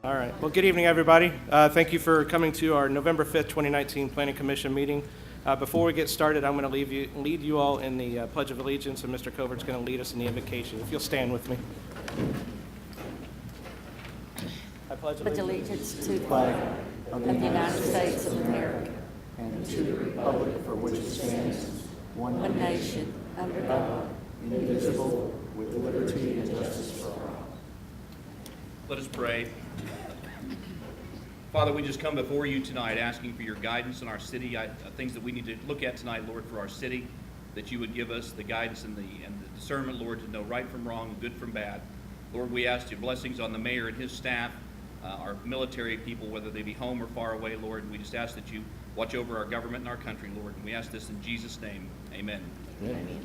All right. Well, good evening, everybody. Thank you for coming to our November 5th, 2019 Planning Commission meeting. Before we get started, I'm going to lead you all in the Pledge of Allegiance, and Mr. Covert's going to lead us in the invocation. If you'll stand with me. I pledge allegiance to the flag of the United States of America and to the republic for which it stands, one nation, under God, indivisible, with liberty and justice for all. Let us pray. Father, we just come before you tonight asking for your guidance in our city, things that we need to look at tonight, Lord, for our city, that you would give us the guidance and the discernment, Lord, to know right from wrong, good from bad. Lord, we ask your blessings on the mayor and his staff, our military people, whether they be home or far away, Lord. And we just ask that you watch over our government and our country, Lord. And we ask this in Jesus' name. Amen. Amen.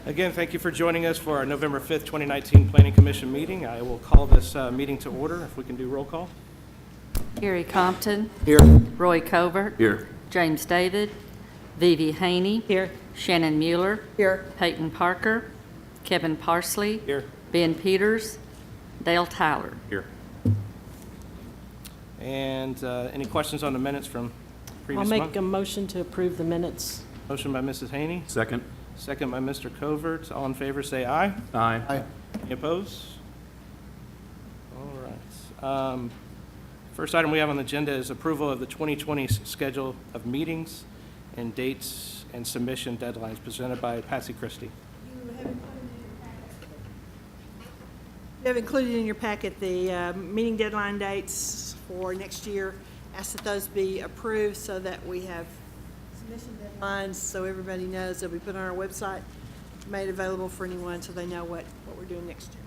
Again, thank you for joining us for our November 5th, 2019 Planning Commission meeting. I will call this meeting to order. If we can do roll call. Gary Compton. Here. Roy Covert. Here. James David. Vivi Haney. Here. Shannon Mueller. Here. Peyton Parker. Kevin Parsley. Here. Ben Peters. Dale Tyler. Here. And any questions on the minutes from I'll previous make month? a motion to approve the minutes. Motion by Mrs. Haney, Second. second by Mr. Covert. All in favor, say aye. Aye. Any opposed? All right. First item we have on the agenda is approval of the 2020 schedule of meetings and dates and submission deadlines presented by Patsy Christie. You have included in your packet the meeting deadline dates for next year. Ask that those be approved so that we have submission deadlines, so everybody knows. They'll be put on our website, made available for anyone so they know what we're doing next year.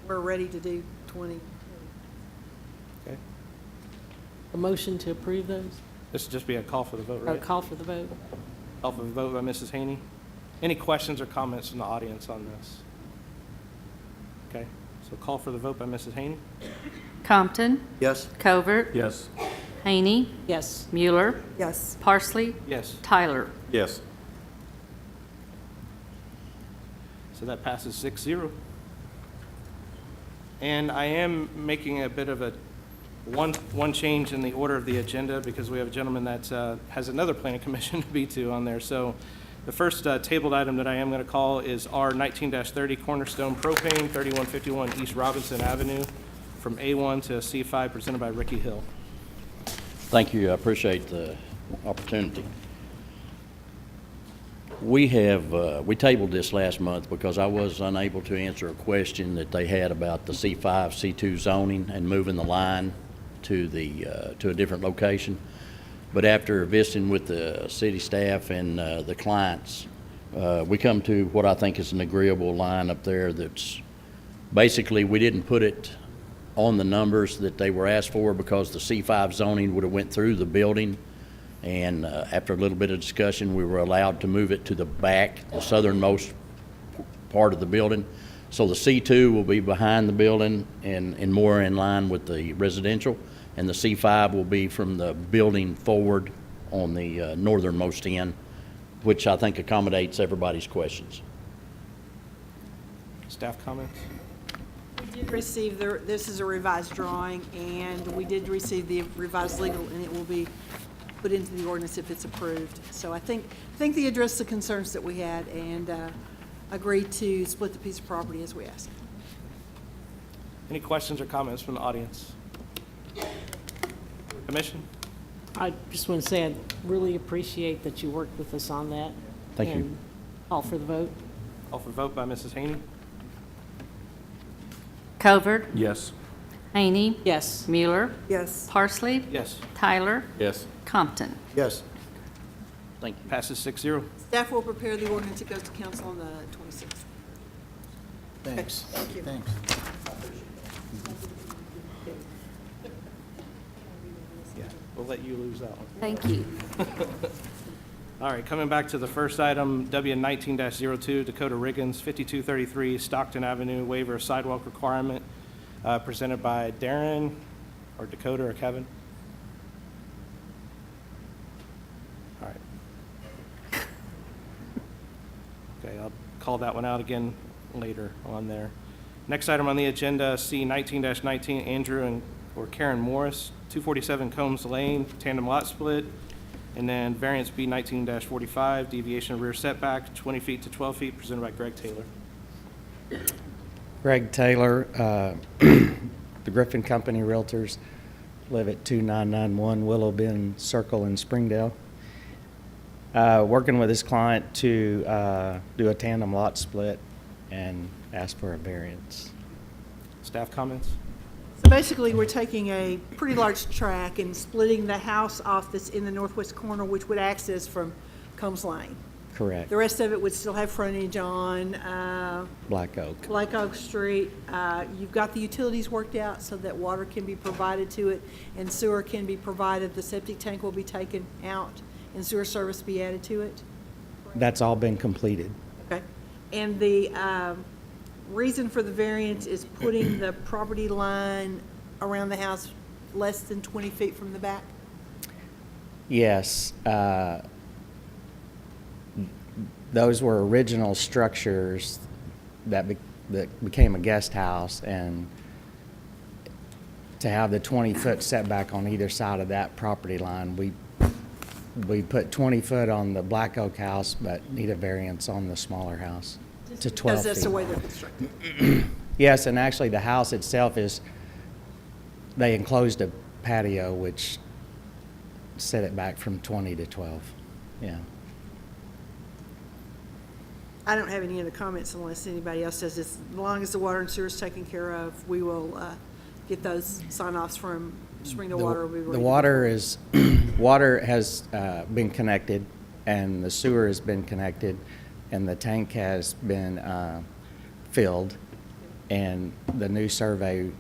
We're ready to do 2020. Okay. A motion to approve those? This will just be a call for the vote, Or right? call for the vote? Call for the vote by Mrs. Haney. Any questions or comments from the audience on this? Okay. So call for the vote by Mrs. Haney. Compton. Yes. Covert. Yes. Haney. Yes. Mueller. Yes. Parsley. Yes. Tyler. Yes. So that passes 6-0. And I am making a bit of a one change in the order of the agenda because we have a gentleman that has another planning commission to be to on there. So the first tabled item that I am going to call is R 19-30 Cornerstone Propane, 3151 East Robinson Avenue, from A1 to C5, presented by Ricky Hill. Thank you. I appreciate the opportunity. We tabled this last month because I was unable to answer a question that they had about the C5, C2 zoning and moving the line to a different location. But after visiting with the city staff and the clients, we come to what I think is an agreeable line up there that's basically we didn't put it on the numbers that they were asked for because the C5 zoning would have went through the building, and after a little bit of discussion we were allowed to move it to the back, the southernmost part of the building. So the C2 will be behind the building and more in line with the residential, and the C5 will be from the building forward on the northernmost end, which I think accommodates everybody's questions. Staff comments? We did receive, this is a revised drawing, and we did receive the revised legal, and it will be put into the ordinance if it's approved. So I think they addressed the concerns that we had and agreed to split the piece of property as we asked. Any questions or comments from the audience? Commission? I just want to say I really appreciate that you worked with us on that. Thank you. And call for the vote. Call for vote by Mrs. Haney. Covert. Yes. Haney. Yes. Mueller. Yes. Parsley. Yes. Tyler. Yes. Compton. Yes. Thank you. Passes 6-0. Staff will prepare the ordinance. It goes to council on the 26th. Thanks. Thank you. Thanks. Yeah, we'll let you lose that one. Thank you. All right, coming back to the first item, W 19-02, Dakota Riggins, 5233 Stockton Avenue, waiver of sidewalk requirement, presented by Darren, or Dakota, or Kevin. All right. Okay, I'll call that one out again later on there. Next item on the agenda, C 19-19, Andrew or Karen Morris, 247 Combs Lane, tandem lot split. And then variance B 19-45, deviation of rear setback, 20 feet to 12 feet, presented by Greg Taylor. Greg Taylor, the Griffin Company Realtors, live at 2991 Willow Bend Circle in Springdale. Working with this client to do a tandem lot split and ask for a variance. Staff comments? So basically, we're taking a pretty large tract and splitting the house off that's in the northwest corner, which would access from Combs Lane. Correct. The rest of it would still have frontage on Black Oak. Black Oak Street. You've got the utilities worked out so that water can be provided to it and sewer can be provided. The septic tank will be taken out and sewer service be added to it. That's all been completed. Okay. And the reason for the variance is putting the property line around the house less than 20 feet from the back? Yes. Those were original structures that became a guest house, and to have the 20-foot setback on either side of that property line, we put 20 foot on the Black Oak house, but need a variance on the smaller house to 12 Because that's the feet. way they're constructed. Yes, and actually the house itself they enclosed a patio which set it back from 20 to 12. Yeah. I don't have any other comments unless anybody else does. As long as the water and sewer is taken care of, we will get those sign-offs from Springdale Water. Will be ready The to water water has been connected, and the sewer has been connected, and the tank has been filled, and the new survey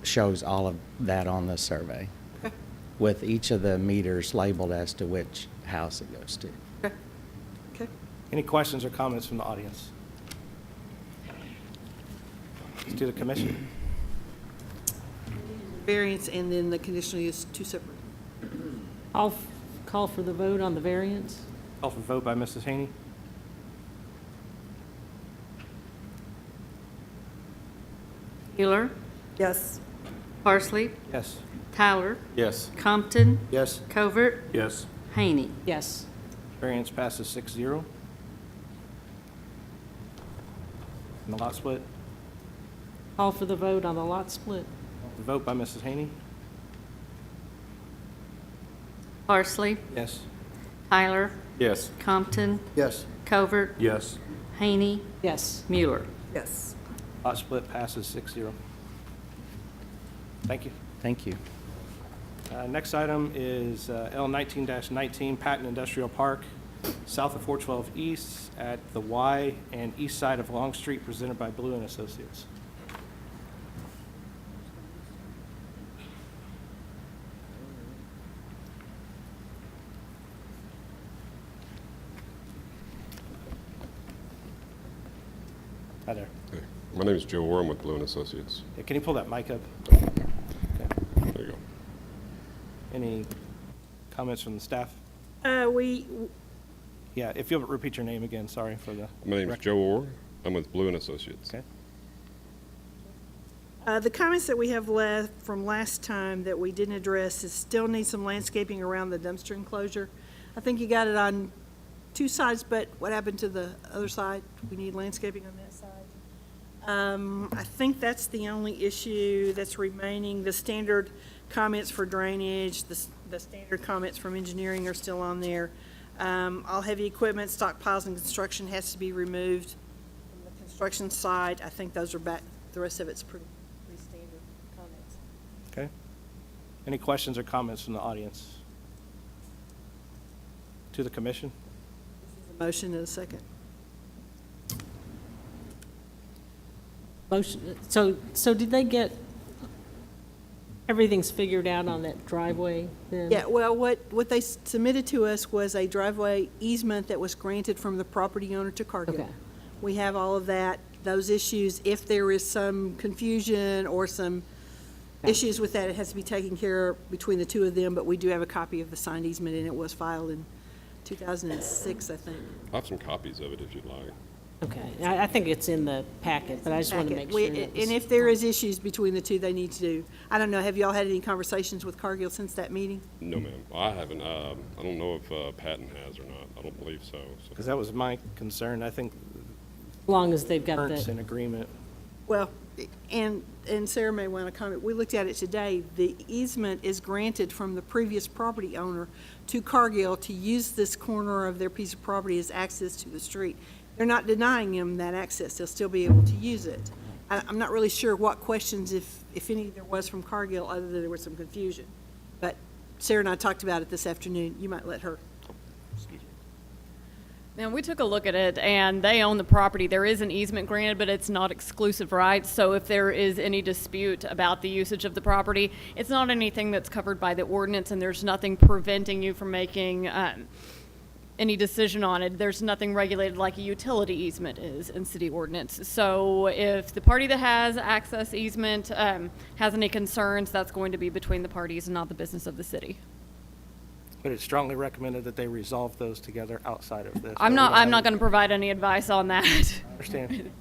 shows all of that on the survey, Okay. with each of the meters labeled as to which house it goes to. Okay. Okay. Any questions or comments from the audience? Let's do the commission. Variance and then the conditional use, two separate. I'll call for the vote on the variance. Call for vote by Mrs. Haney. Euler, Yes. Parsley, Yes. Tyler, Yes. Compton, Yes. Covert, Yes. Haney. Yes. Variance passes 6-0. And the lot split, Call for the vote on the lot split. the vote by Mrs. Haney. Parsley, Yes. Tyler, Yes. Compton, Yes. Covert, Yes. Haney, Yes. Mueller. Yes. Lot split passes 6-0. Thank you. Thank you. Next item is L 19-19 Patton Industrial Park, south of 412 East at the Y and east side of Long Street, presented by Blue and Associates. Hi there. Hey, my name is Joe Orr. I'm with Blue and Associates. Yeah, can you pull that mic up? There you go. Any comments from the staff? We, Yeah, if you'll repeat your name again, sorry for the. My name is record. Joe Orr. I'm with Blue and Associates. Okay. the comments that we have left from last time that we didn't address is still need some landscaping around the dumpster enclosure. I think you got it on two sides, but what happened to the other side? We need landscaping on that side. I think that's the only issue that's remaining. The standard comments for drainage, the standard comments from engineering are still on there. All heavy equipment, stockpiles, and construction has to be removed from the construction site. I think those are back, the rest of it's pretty standard comments. Okay. Any questions or comments from the audience? To the commission? A motion and a second. Motion, so did they get, everything's figured out on that driveway then? Yeah, well, what they submitted to us was a driveway easement that was granted from the property owner to Cargill. Okay. We have all of that, those issues. If there is some confusion or some issues with that, it has to be taken care of between the two of them, but we do have a copy of the signed easement, and it was filed in 2006, I think. I have some copies of it if you'd like. Okay, I think it's in the packet, but I just want to make packet. sure. that And was- if there is issues between the two, they need to do, I don't know, have y'all had any conversations with Cargill since that meeting? No, ma'am. I haven't. I don't know if Patton has or not. I don't believe so. Because that was my concern. I think As long as they've got Ernst's the, in agreement. Well, and Sarah may want to comment, we looked at it today, the easement is granted from the previous property owner to Cargill to use this corner of their piece of property as access to the street. They're not denying them that access, they'll still be able to use it. I'm not really sure what questions, if any, there was from Cargill, other than there was some confusion. But Sarah and I talked about it this afternoon, you might let her. Now, we took a look at it, and they own the property. There is an easement granted, but it's not exclusive rights. So if there is any dispute about the usage of the property, it's not anything that's covered by the ordinance, and there's nothing preventing you from making any decision on it. There's nothing regulated like a utility easement is in city ordinance. So if the party that has access easement has any concerns, that's going to be between the parties and not the business of the city. But it's strongly recommended that they resolve those together outside of this. I'm not going to provide any advice on that. Understand?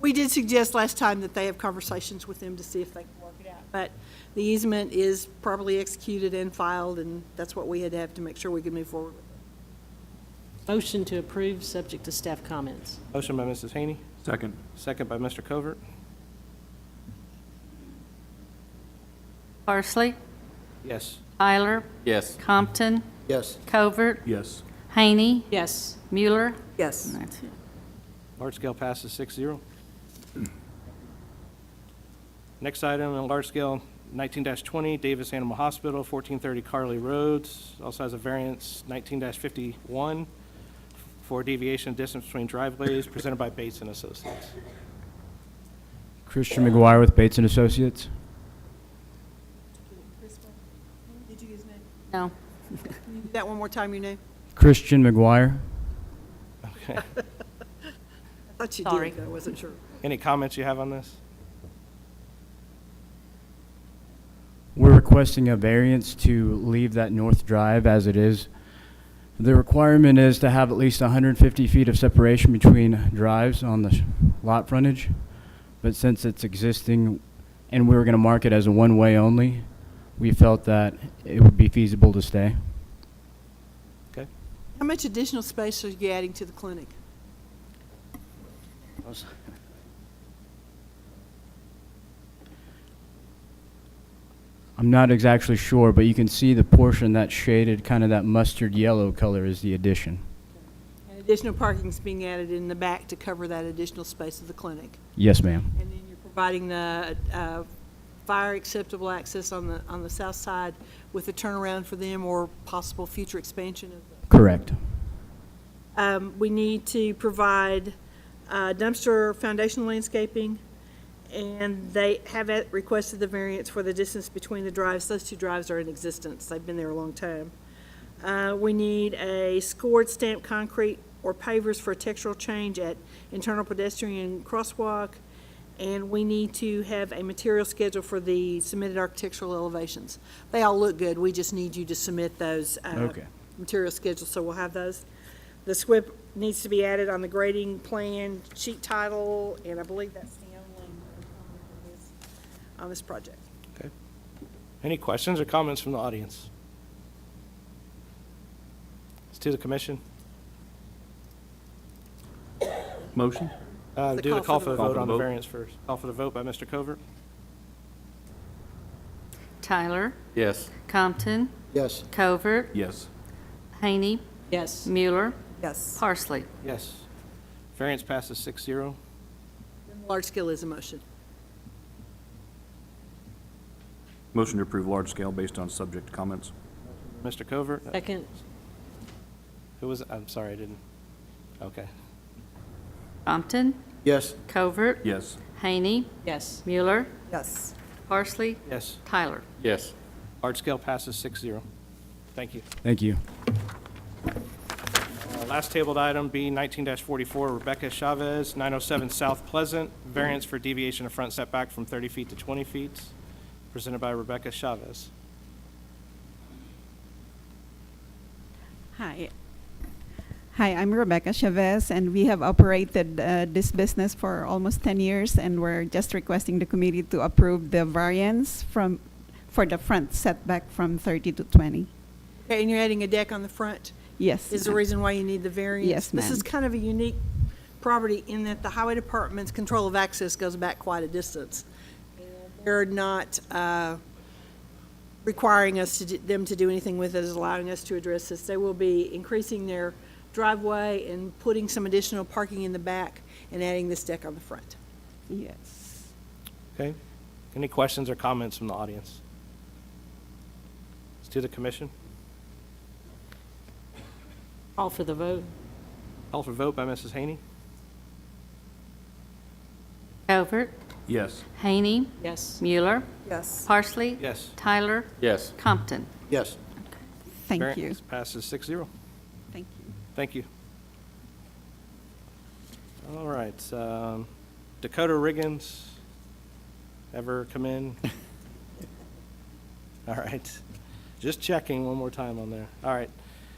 We did suggest last time that they have conversations with them to see if they can work it out. But the easement is properly executed and filed, and that's what we had to have to make sure we could move forward with it. motion to approve, subject to staff comments. Motion by Mrs. Haney, Second. second by Mr. Covert. Parsley, Yes. Tyler, Yes. Compton, Yes. Covert, Yes. Haney, Yes, Mueller. Yes. And that's it. Large scale passes 6-0. Next item, in large scale, 19-20, Davis Animal Hospital, 1430 Carly Roads. Also has a variance, 19-51, for deviation of distance between driveways, presented by Bates and Associates. Christian McGuire with Bates and Associates. Did you use name? No. Can you do that one more time, your name? Christian McGuire. Okay. I thought you Sorry. did, but I wasn't sure. Any comments you have on this? We're requesting a variance to leave that north drive as it is. The requirement is to have at least 150 feet of separation between drives on the lot frontage. But since it's existing and we were going to mark it as a one-way only, we felt that it would be feasible to stay. Okay. How much additional space are you adding to the clinic? I'm not exactly sure, but you can see the portion that's shaded, kind of that mustard yellow color is the addition. And additional parking is being added in the back to cover that additional space of the clinic. Yes, ma'am. And then you're providing the fire acceptable access on the south side with a turnaround for them or possible future expansion of the. Correct. We need to provide dumpster foundation landscaping, and they have requested the variance for the distance between the drives. Those two drives are in existence. They've been there a long time. We need a scored stamped concrete or pavers for a textural change at internal pedestrian crosswalk, and we need to have a material schedule for the submitted architectural elevations. They all look good. We just need you to submit those Okay. material schedules, so we'll have those. The SWIP needs to be added on the grading plan, sheet title, and I believe that's the only on this project. Okay. Any questions or comments from the audience? It's to the commission. Motion? Do the call for the Call vote for on the the vote. variance first. Call for the vote by Mr. Covert. Tyler, Yes. Compton, Yes. Covert, Yes. Haney, yes, Mueller, Yes. Parsley. Yes. Variance passes 6-0. Large scale is a motion. Motion to approve large scale based on subject comments. Mr. Covert, second, who was, I'm sorry, I didn't, okay. Compton, Yes. Covert, Yes. Haney, yes, Mueller, Yes. Parsley, Yes. Tyler. Yes. Large scale passes 6-0. Thank you. Thank you. Last tabled item, B 19-44, Rebecca Chavez, 907 South Pleasant, variance for deviation of front setback from 30 feet to 20 feet, presented by Rebecca Chavez. Hi. Hi, I'm Rebecca Chavez, and we have operated this business for almost 10 years, and we're just requesting the committee to approve the variance for the front setback from 30 to 20. Okay, and you're adding a deck on the front? Yes. Is the ma'am. reason why you need the variance? Yes, This is ma'am. kind of a unique property in that the highway department's control of access goes back quite a distance. They're not requiring us them to do anything with it, is allowing us to address this. They will be increasing their driveway and putting some additional parking in the back and adding this deck on the front. Yes. Okay. Any questions or comments from the audience? Let's do the commission. Call for the vote. Call for vote by Mrs. Haney. Covert, Yes. Haney, Yes. Mueller, Yes. Parsley. Yes. Tyler, Yes. Compton. Yes. Thank you. Variance passes 6-0. Thank you. Thank you. All right, Dakota Riggins, ever come in? All right, just checking one more time on there. All right,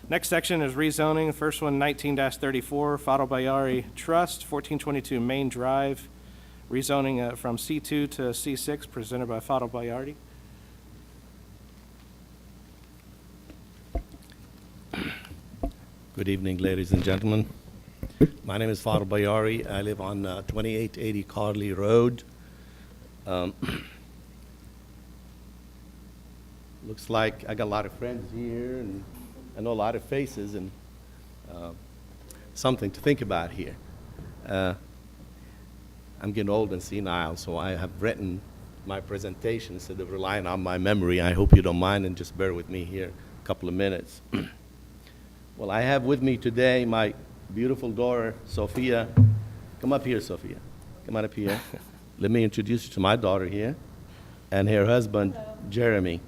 next section is rezoning. The first one, 19-34, Fado Bayari Trust, 1422 Main Drive, rezoning from C2 to C6, presented by Fado Bayardi. Good evening, ladies and gentlemen. My name is Fado Bayari. I live on 2880 Carley Road. Looks like I got a lot of friends here, and I know a lot of faces, and something to think about here. I'm getting old and senile, so I have written my presentation instead of relying on my memory. I hope you don't mind and just bear with me here a couple of minutes. Well, I have with me today my beautiful daughter, Sophia. Come up here, Sophia. Come on up here. Let me introduce you to my daughter here, and her husband, Jeremy.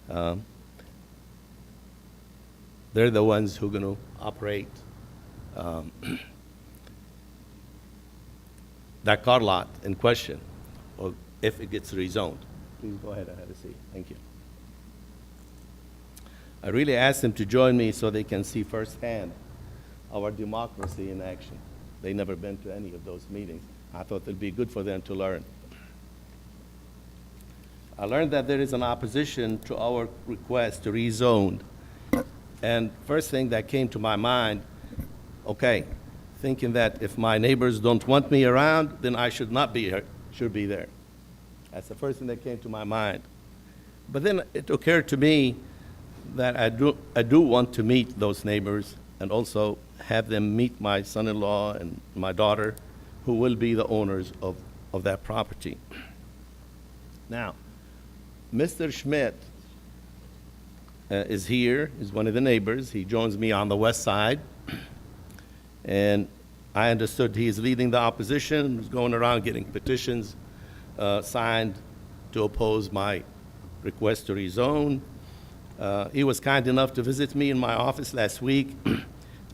They're the ones who are going to operate that car lot in question, or if it gets rezoned. Please go ahead and have a seat. Thank you. I really asked them to join me so they can see firsthand our democracy in action. They've never been to any of those meetings. I thought it'd be good for them to learn. I learned that there is an opposition to our request to rezone. And first thing that came to my mind, okay, thinking that if my neighbors don't want me around, then I should not be here, should be there. That's the first thing that came to my mind. But then it occurred to me that I do want to meet those neighbors and also have them meet my son-in-law and my daughter, who will be the owners of that property. Now, Mr. Schmidt is here, is one of the neighbors. He joins me on the west side. And I understood he is leading the opposition, he's going around getting petitions signed to oppose my request to rezone. He was kind enough to visit me in my office last week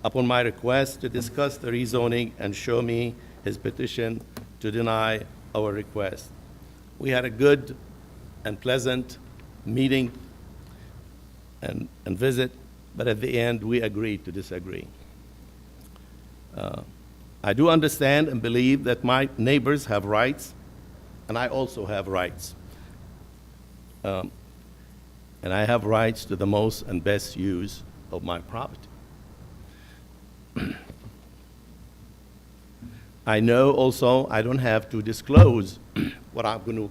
upon my request to discuss the rezoning and show me his petition to deny our request. We had a good and pleasant meeting and visit, but at the end we agreed to disagree. I do understand and believe that my neighbors have rights, and I also have rights. And I have rights to the most and best use of my property. I know also I don't have to disclose what I'm going to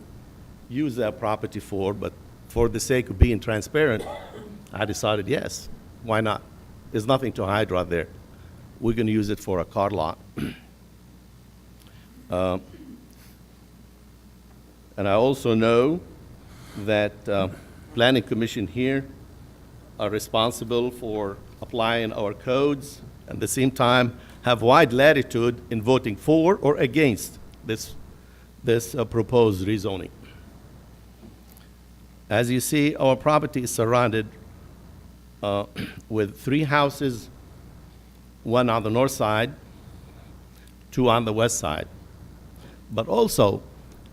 use that property for, but for the sake of being transparent, I decided yes, why not? There's nothing to hide right there. We're going to use it for a car lot. And I also know that Planning Commission here are responsible for applying our codes, and at the same time have wide latitude in voting for or against this proposed rezoning. As you see, our property is surrounded with 3 houses, 1 on the north side, 2 on the west side, but also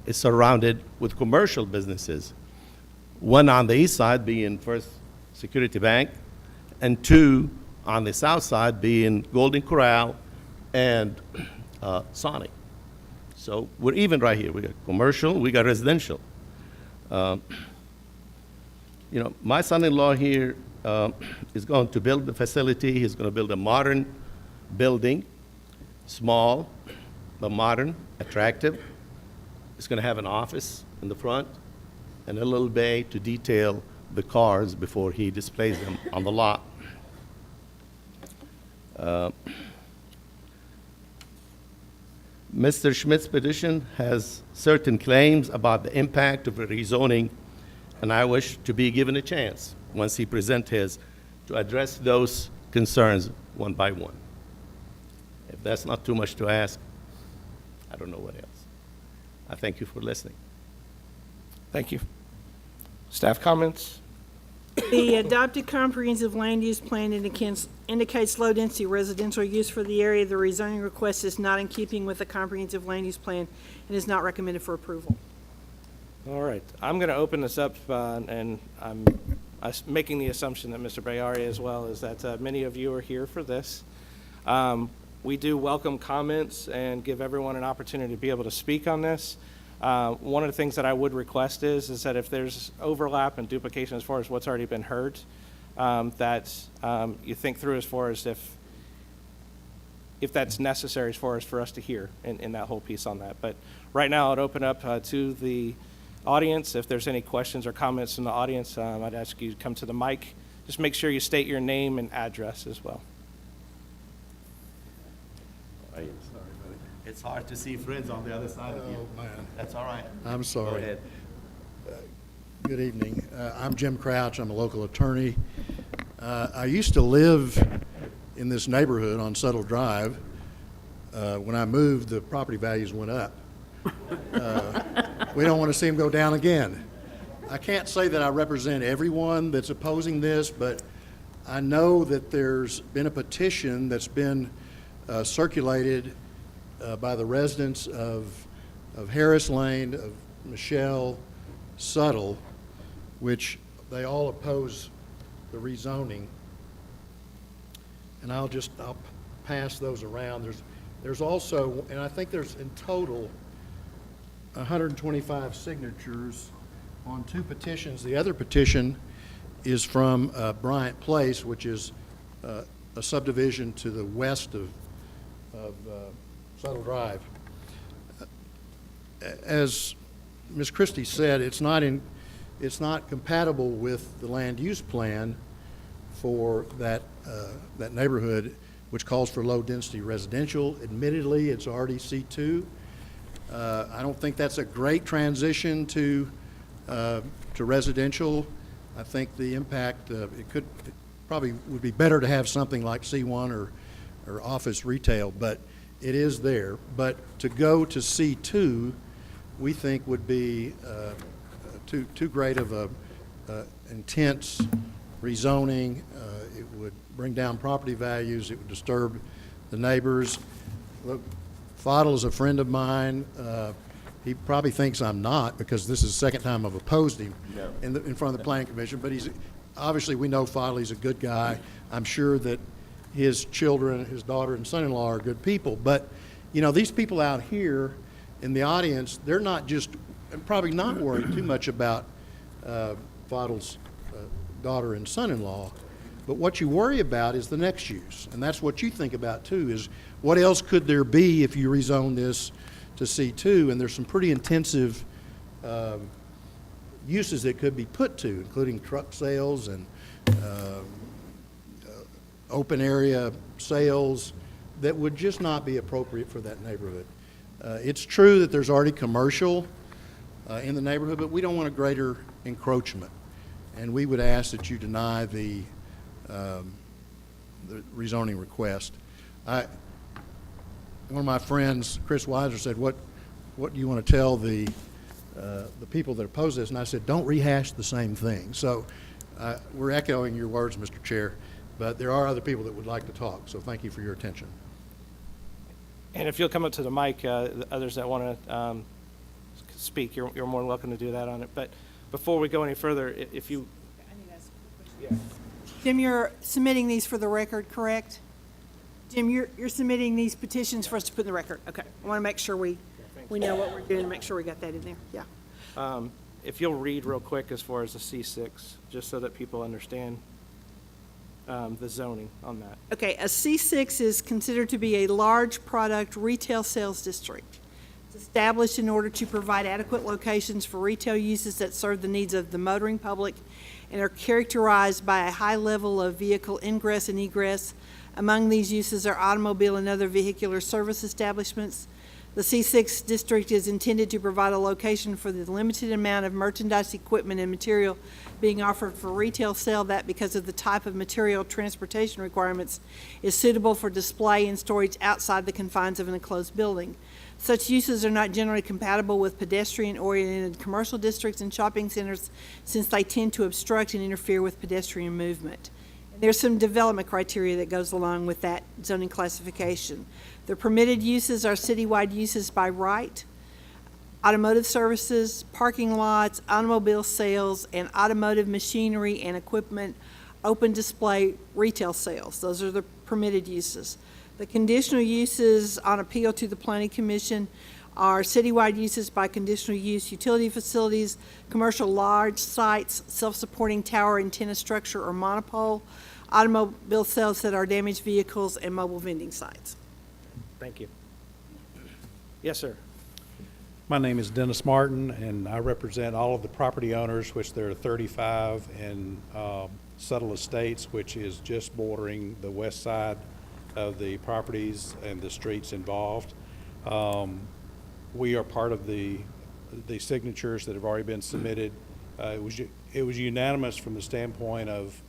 is surrounded with commercial businesses, 1 on the east side being First Security Bank, and 2 on the south side being Golden Corral and Sonic. So we're even right here. We got commercial, we got residential. You know, my son-in-law here is going to build the facility. He's going to build a modern building, small, but modern, attractive. It's going to have an office in the front and a little bay to detail the cars before he displays them on the lot. Mr. Schmidt's petition has certain claims about the impact of a rezoning, and I wish to be given a chance, once he presents his, to address those concerns one by one. If that's not too much to ask, I don't know what else. I thank you for listening. Thank you. Staff comments? The adopted comprehensive land use plan indicates low-density residential use for the area. The rezoning request is not in keeping with the comprehensive land use plan and is not recommended for approval. All right, I'm going to open this up, and I'm making the assumption that Mr. Bayari as well, is that many of you are here for this. We do welcome comments and give everyone an opportunity to be able to speak on this. One of the things that I would request is that if there's overlap and duplication as far as what's already been heard, that you think through as far as if that's necessary as far as for us to hear in that whole piece on that. But right now, I'd open up to the audience. If there's any questions or comments from the audience, I'd ask you to come to the mic. Just make sure you state your name and address as well. It's hard to see friends on the other side of you. Oh, man. That's all right. I'm sorry. Go ahead. Good evening. I'm Jim Crouch. I'm a local attorney. I used to live in this neighborhood on Settle Drive. When I moved, the property values went up. We don't want to see them go down again. I can't say that I represent everyone that's opposing this, but I know that there's been a petition that's been circulated by the residents of Harris Lane, of Michelle, Suttle, which they all oppose the rezoning. And I'll pass those around. There's also, and I think there's in total 125 signatures on 2 petitions. The other petition is from Bryant Place, which is a subdivision to the west of Settle Drive. As Ms. Christie said, it's not compatible with the land use plan for that neighborhood, which calls for low density residential. Admittedly, it's already C2. I don't think that's a great transition to residential. I think the impact it probably would be better to have something like C1 or office retail, but it is there. But to go to C2, we think would be too great of a intense rezoning. It would bring down property values. It would disturb the neighbors. Look, Fadl is a friend of mine. He probably thinks I'm not, because this is the second time I've opposed him in front of the Planning Commission. But obviously we know Fadl. He's a good guy. I'm sure that his children, his daughter and son-in-law are good people. But, you know, these people out here in the audience, they're not just, probably not worried too much about Fadl's daughter and son-in-law. But what you worry about is the next use. And that's what you think about too, is what else could there be if you rezone this to C2? And there's some pretty intensive uses that could be put to, including truck sales and open area sales that would just not be appropriate for that neighborhood. It's true that there's already commercial in the neighborhood, but we don't want a greater encroachment. And we would ask that you deny the rezoning request. One of my friends, Chris Weiser, said, what do you want to tell the people that oppose this? And I said, don't rehash the same thing. So we're echoing your words, Mr. Chair, but there are other people that would like to talk, so thank you for your attention. And if you'll come up to the mic, the others that want to speak, you're more than welcome to do that on it. But before we go any further, if you... I need to ask a question. Yeah. Jim, you're submitting these for the record, correct? Jim, you're submitting these petitions for us to put in the record. Okay, I want to make sure we know what we're doing, and make sure we got that in there, yeah. If you'll read real quick as far as the C6, just so that people understand the zoning on that. Okay, a C6 is considered to be a large product retail sales district. It's established in order to provide adequate locations for retail uses that serve the needs of the motoring public and are characterized by a high level of vehicle ingress and egress. Among these uses are automobile and other vehicular service establishments. The C6 district is intended to provide a location for the limited amount of merchandise, equipment, and material being offered for retail sale that, because of the type of material transportation requirements, is suitable for display and storage outside the confines of an enclosed building. Such uses are not generally compatible with pedestrian-oriented commercial districts and shopping centers, since they tend to obstruct and interfere with pedestrian movement. There's some development criteria that goes along with that zoning classification. The permitted uses are citywide uses by right, automotive services, parking lots, automobile sales, and automotive machinery and equipment, open display retail sales. Those are the permitted uses. The conditional uses on appeal to the Planning Commission are citywide uses by conditional use, utility facilities, commercial large sites, self-supporting tower, antenna structure, or monopole, automobile sales that are damaged vehicles, and mobile vending sites. Thank you. Yes, sir. My name is Dennis Martin, and I represent all of the property owners, which there are 35 in Settle Estates, which is just bordering the west side of the properties and the streets involved. We are part of the signatures that have already been submitted. It was unanimous from the standpoint of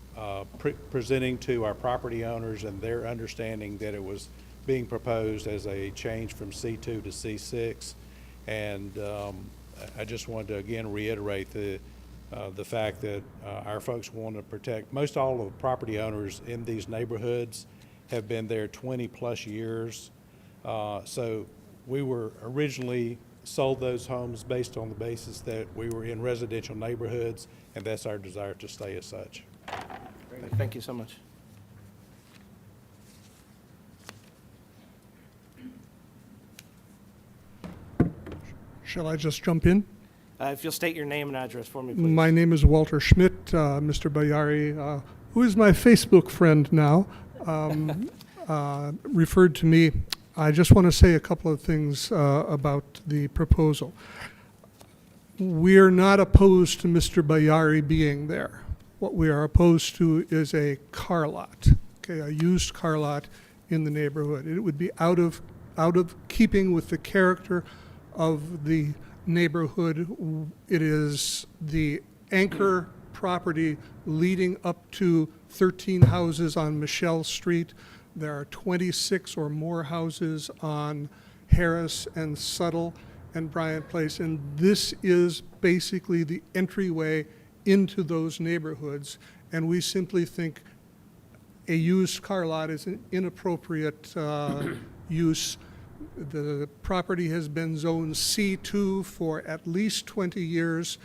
presenting to our property owners and their understanding that it was being proposed as a change from C2 to C6. And I just wanted to again reiterate the fact that our folks want to protect, most all of the property owners in these neighborhoods have been there 20 plus years. So we were originally sold those homes based on the basis that we were in residential neighborhoods, and that's our desire to stay as such. Thank you so much. Shall I just jump in? If you'll state your name and address for me, please. My name is Walter Schmidt. Mr. Bayari, who is my Facebook friend now, referred to me. I just want to say a couple of things about the proposal. We're not opposed to Mr. Bayari being there. What we are opposed to is a car lot, okay, a used car lot in the neighborhood. It would be out of keeping with the character of the neighborhood. It is the anchor property leading up to 13 houses on Michelle Street. There are 26 or more houses on Harris and Suttle and Bryant Place, and this is basically the entryway into those neighborhoods, and we simply think a used car lot is an inappropriate use. The property has been zoned C2 for at least 20 years.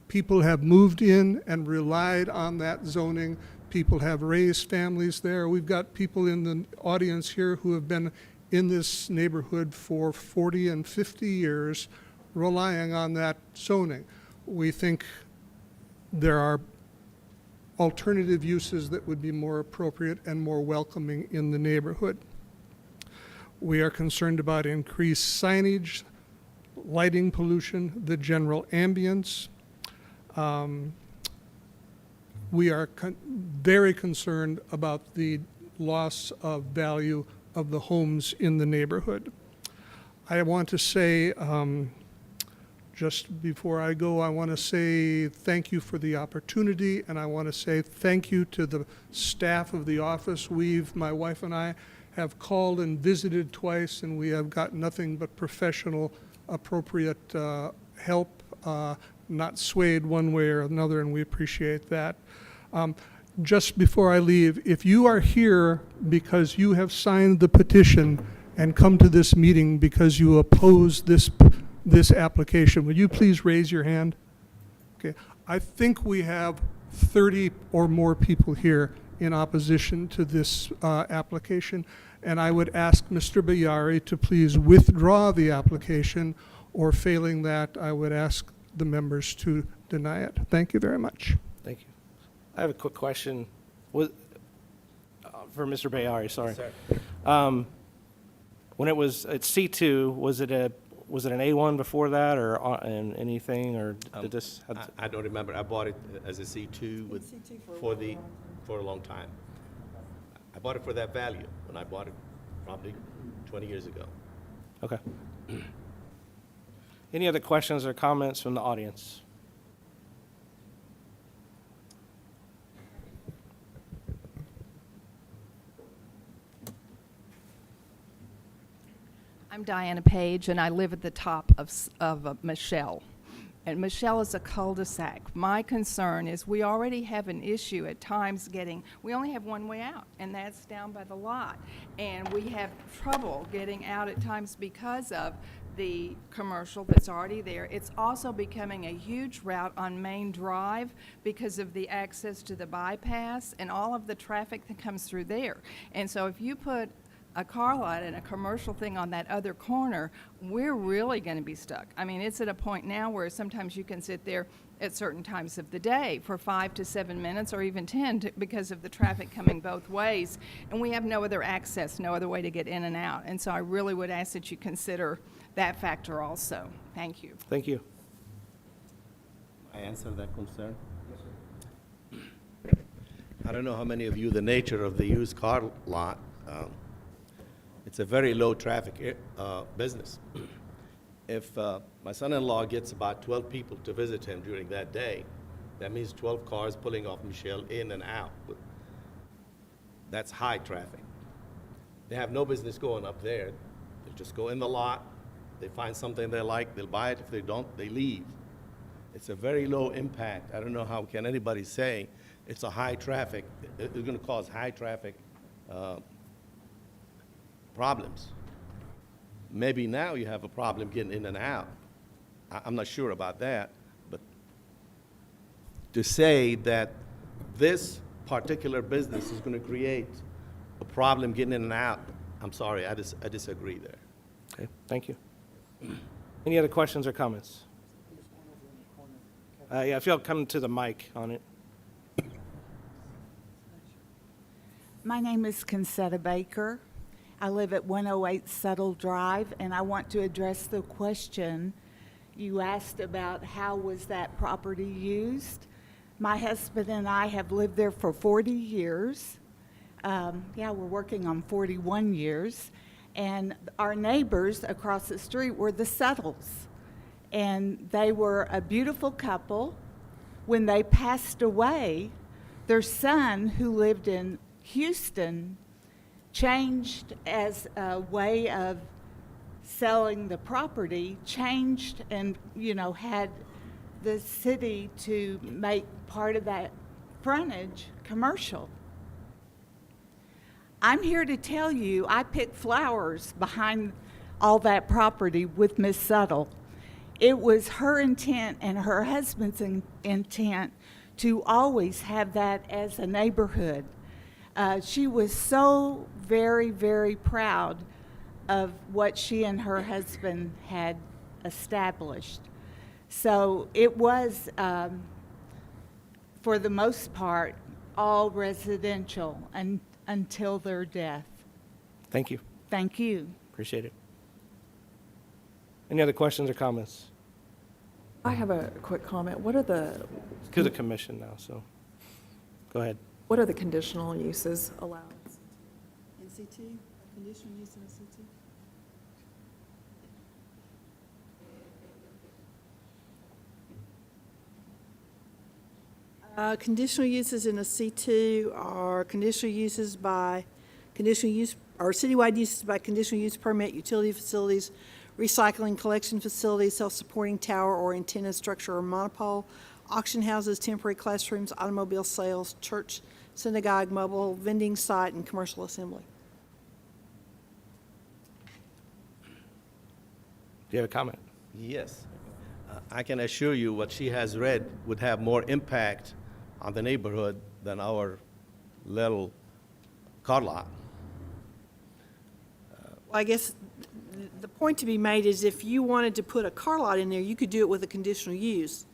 People have moved in and relied on that zoning. People have raised families there. We've got people in the audience here who have been in this neighborhood for 40 and 50 years, relying on that zoning. We think there are alternative uses that would be more appropriate and more welcoming in the neighborhood. We are concerned about increased signage, lighting pollution, the general ambience. We are very concerned about the loss of value of the homes in the neighborhood. I want to say, just before I go, I want to say thank you for the opportunity, and I want to say thank you to the staff of the office. My wife and I, have called and visited twice, and we have got nothing but professional, appropriate help, not swayed one way or another, and we appreciate that. Just before I leave, if you are here because you have signed the petition and come to this meeting because you oppose this application, would you please raise your hand? Okay, I think we have 30 or more people here in opposition to this application, and I would ask Mr. Bayari to please withdraw the application, or failing that, I would ask the members to deny it. Thank you very much. Thank you. I have a quick question. Was, for Mr. Bayari, sorry. When it was at C2, was it an A1 before that, or anything, or did this? I don't remember. I bought it as a C2 with, for a long time. I bought it for that value when I bought it probably 20 years ago. Okay. Any other questions or comments from the audience? I'm Diana Page, and I live at the top of Michelle. And Michelle is a cul-de-sac. My concern is we already have an issue at times we only have one way out, and that's down by the lot. And we have trouble getting out at times because of the commercial that's already there. It's also becoming a huge route on Main Drive because of the access to the bypass and all of the traffic that comes through there. And so if you put a car lot and a commercial thing on that other corner, we're really going to be stuck. I mean, it's at a point now where sometimes you can sit there at certain times of the day for 5 to 7 minutes or even 10 because of the traffic coming both ways. And we have no other access, no other way to get in and out. And so I really would ask that you consider that factor also. Thank you. Thank you. I answer that concern? Yes, sir. I don't know how many of you, the nature of the used car lot, it's a very low traffic business. If my son-in-law gets about 12 people to visit him during that day, that means 12 cars pulling off Michelle in and out. That's high traffic. They have no business going up there. They just go in the lot, they find something they like, they'll buy it. If they don't, they leave. It's a very low impact. I don't know how can anybody say it's a high traffic. It's going to cause high traffic problems. Maybe now you have a problem getting in and out. I'm not sure about that, but to say that this particular business is going to create a problem getting in and out, I'm sorry, I disagree there. Okay, thank you. Any other questions or comments? Yeah, if you'll come to the mic on it. My name is Concetta Baker. I live at 108 Settle Drive, and I want to address the question you asked about how was that property used. My husband and I have lived there for 40 years. We're working on 41 years. And our neighbors across the street were the Settles. And they were a beautiful couple. When they passed away, their son, who lived in Houston, changed as a way of selling the property, changed and, had the city to make part of that frontage commercial. I'm here to tell you, I picked flowers behind all that property with Miss Settle. It was her intent and her husband's intent to always have that as a neighborhood. She was so very, very proud of what she and her husband had established. So it was, for the most part, all residential until their death. Thank you. Thank you. Appreciate it. Any other questions or comments? I have a quick comment. What are the To the commission now, so go ahead. what are the conditional uses allowed? In C2, conditional use in C2? Conditional uses in a C2 are conditional uses by conditional use, or citywide uses by conditional use permit, utility facilities, recycling collection facilities, self-supporting tower or antenna structure or monopole, auction houses, temporary classrooms, automobile sales, church, synagogue, mobile vending site, and commercial assembly. Do you have a comment? Yes. I can assure you what she has read would have more impact on the neighborhood than our little car lot. Well, I guess the point to be made is if you wanted to put a car lot in there, you could do it with a conditional use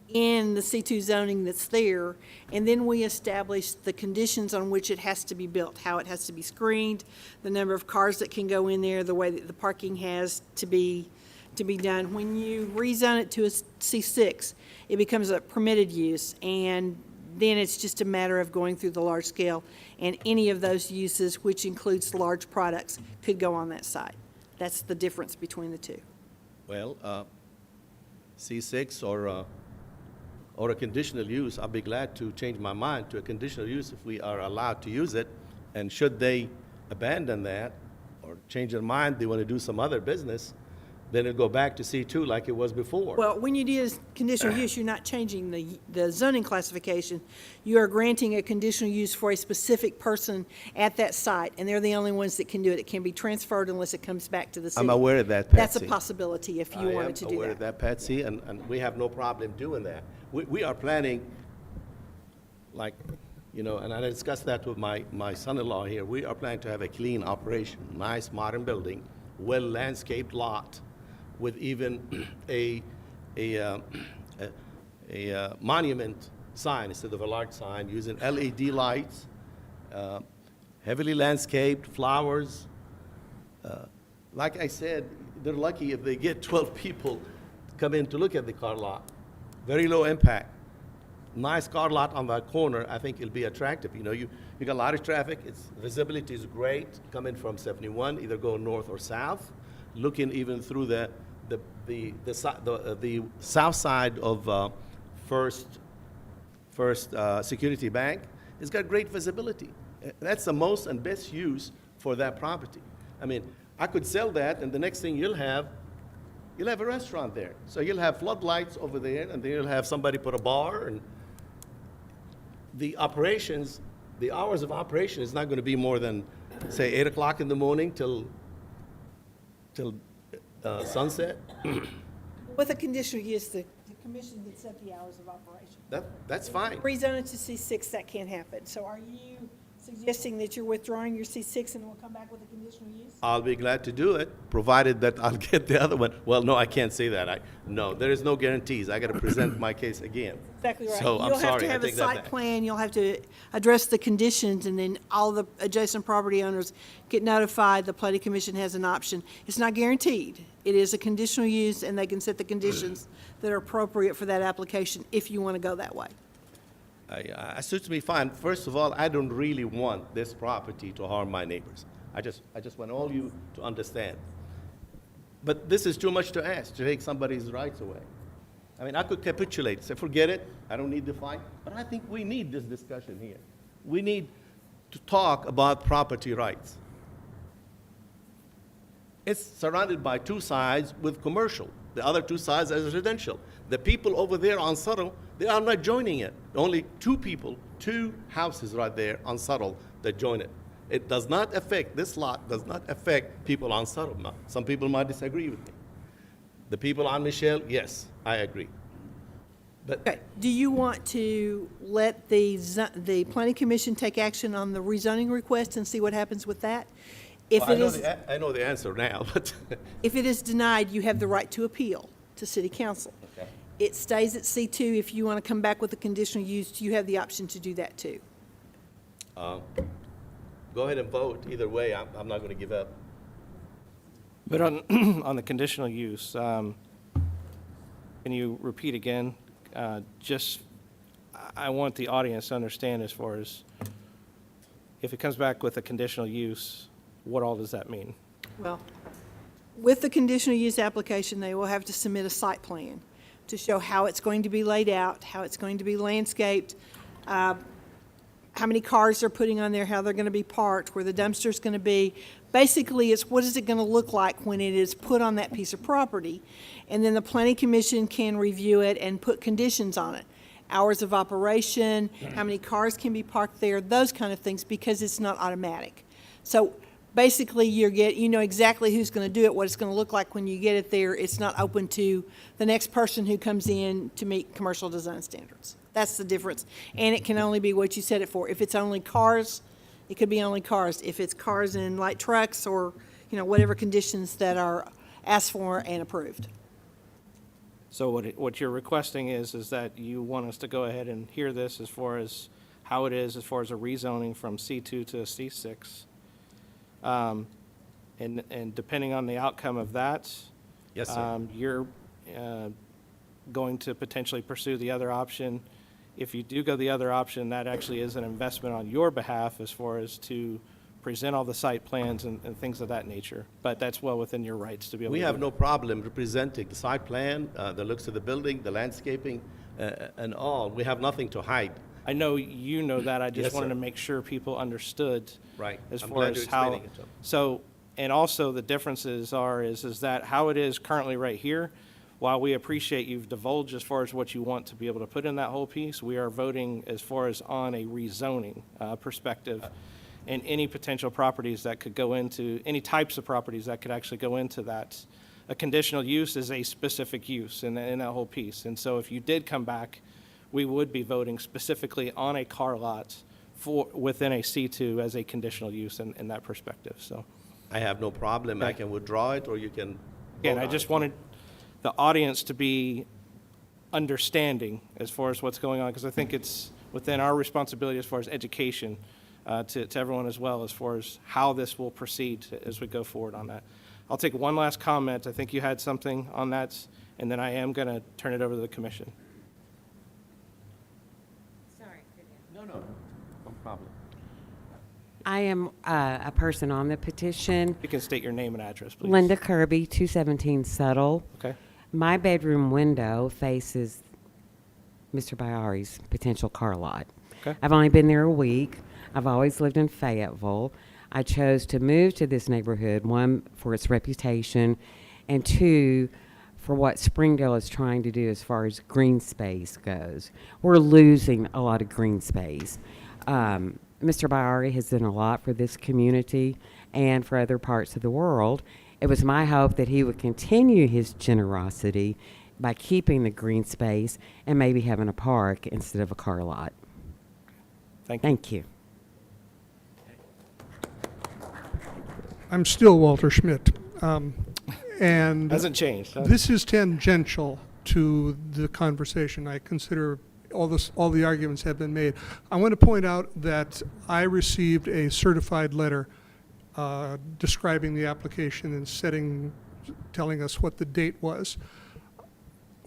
in the C2 zoning that's there, and then we establish the conditions on which it has to be built, how it has to be screened, the number of cars that can go in there, the way that the parking has to be done. When you rezone it to a C6, it becomes a permitted use, and then it's just a matter of going through the large scale, and any of those uses, which includes large products, could go on that site. That's the difference between the two. Well, C6 or a conditional use, I'll be glad to change my mind to a conditional use if we are allowed to use it. And should they abandon that or change their mind, they want to do some other business, then it'll go back to C2 like it was before. Well, when you do a conditional use, you're not changing the zoning classification. You are granting a conditional use for a specific person at that site, and they're the only ones that can do it. It can be transferred unless it comes back to the city. I'm aware of that, That's a Patsy. possibility if you wanted to I am do aware of that. that, Patsy, and we have no problem doing that. We are planning, like, you know, and I discussed that with my son-in-law here. We are planning to have a clean operation, nice modern building, well-landscaped lot, with even a monument sign instead of a large sign, using LED lights, heavily landscaped, flowers. Like I said, they're lucky if they get 12 people come in to look at the car lot. Very low impact. Nice car lot on that corner, I think it'll be attractive. You know, you got a lot of traffic, visibility is great, coming from 71, either go north or south, looking even through the south side of First Security Bank. It's got great visibility. That's the most and best use for that property. I mean, I could sell that, and the next thing you'll have a restaurant there. So you'll have floodlights over there, and then you'll have somebody put a bar, and the operations, the hours of operation is not going to be more than, say, 8 o'clock in the morning till sunset. With a conditional use, the commission can set the hours of operation. That's fine. Rezone it to C6, that can't happen. So are you suggesting that you're withdrawing your C6 and we'll come back with a conditional use? I'll be glad to do it, provided that I'll get the other one. Well, no, I can't say that. No, there is no guarantees. I got to present my case again. Exactly right. So I'm You'll have sorry, to I have a take that site back. plan, you'll have to address the conditions, and then all the adjacent property owners get notified. The planning commission has an option. It's not guaranteed. It is a conditional use, and they can set the conditions that are appropriate for that application if you want to go that way. It suits me fine. First of all, I don't really want this property to harm my neighbors. I just want all you to understand. But this is too much to ask, to take somebody's rights away. I mean, I could capitulate, say, forget it, I don't need the fight. But I think we need this discussion here. We need to talk about property rights. It's surrounded by two sides with commercial. The other two sides are residential. The people over there on Subtle, they are not joining it. Only two houses right there on Subtle that join it. It does not affect, this lot does not affect people on Subtle. Now, some people might disagree with me. The people on Michelle, yes, I agree. But Okay, do you want to let the planning commission take action on the rezoning request and see what happens with that? If well, it is, I know the answer now, but if it is denied, you have the right to appeal to city council. okay. It stays at C2. If you want to come back with a conditional use, you have the option to do that too. Go ahead and vote. Either way, I'm not going to give up. But on, on the conditional use, can you repeat again? I want the audience to understand as far as, if it comes back with a conditional use, what all does that mean? Well, with the conditional use application, they will have to submit a site plan to show how it's going to be laid out, how it's going to be landscaped, how many cars they're putting on there, how they're going to be parked, where the dumpster's going to be. Basically, it's what is it going to look like when it is put on that piece of property. And then the planning commission can review it and put conditions on it. Hours of operation, how many cars can be parked there, those kind of things, because it's not automatic. So basically, you know exactly who's going to do it, what it's going to look like when you get it there. It's not open to the next person who comes in to meet commercial design standards. That's the difference. And it can only be what you set it for. If it's only cars, it could be only cars. If it's cars and light trucks or, whatever conditions that are asked for and approved. So what you're requesting is that you want us to go ahead and hear this as far as how it is, as far as a rezoning from C2 to a C6. And depending on the outcome of that. Yes, sir. You're going to potentially pursue the other option. If you do go the other option, that actually is an investment on your behalf as far as to present all the site plans and things of that nature. But that's well within your rights to be able to We do have that. no problem representing the site plan, the looks of the building, the landscaping, and all. We have nothing to hide. I know you know that. I just Yes, wanted sir. to make sure people understood. Right. As I'm far glad as you're how. explaining it to them. So, and also the differences is that how it is currently right here, while we appreciate you've divulged as far as what you want to be able to put in that whole piece, we are voting as far as on a rezoning perspective. And any potential properties that could go into, any types of properties that could actually go into that. A conditional use is a specific use in that whole piece. And so if you did come back, we would be voting specifically on a car lot within a C2 as a conditional use in that perspective, so. I have no problem. I Okay. can withdraw it, or you can. Again, vote I on just it. wanted the audience to be understanding as far as what's going on, because I think it's within our responsibility as far as education to everyone as well, as far as how this will proceed as we go forward on that. I'll take one last comment. I think you had something on that, and then I am going to turn it over to the commission. No problem. I am a person on the petition. You can state your name and address, please. Linda Kirby, 217 Settle. Okay. My bedroom window faces Mr. Bayari's potential car lot. Okay. I've only been there a week. I've always lived in Fayetteville. I chose to move to this neighborhood, one, for its reputation, and two, for what Springdale is trying to do as far as green space goes. We're losing a lot of green space. Mr. Bayari has done a lot for this community and for other parts of the world. It was my hope that he would continue his generosity by keeping the green space and maybe having a park instead of a car lot. Thank you. I'm still Walter Schmidt. And Hasn't changed, huh? This is tangential to the conversation. I consider all the arguments have been made. I want to point out that I received a certified letter describing the application and telling us what the date was.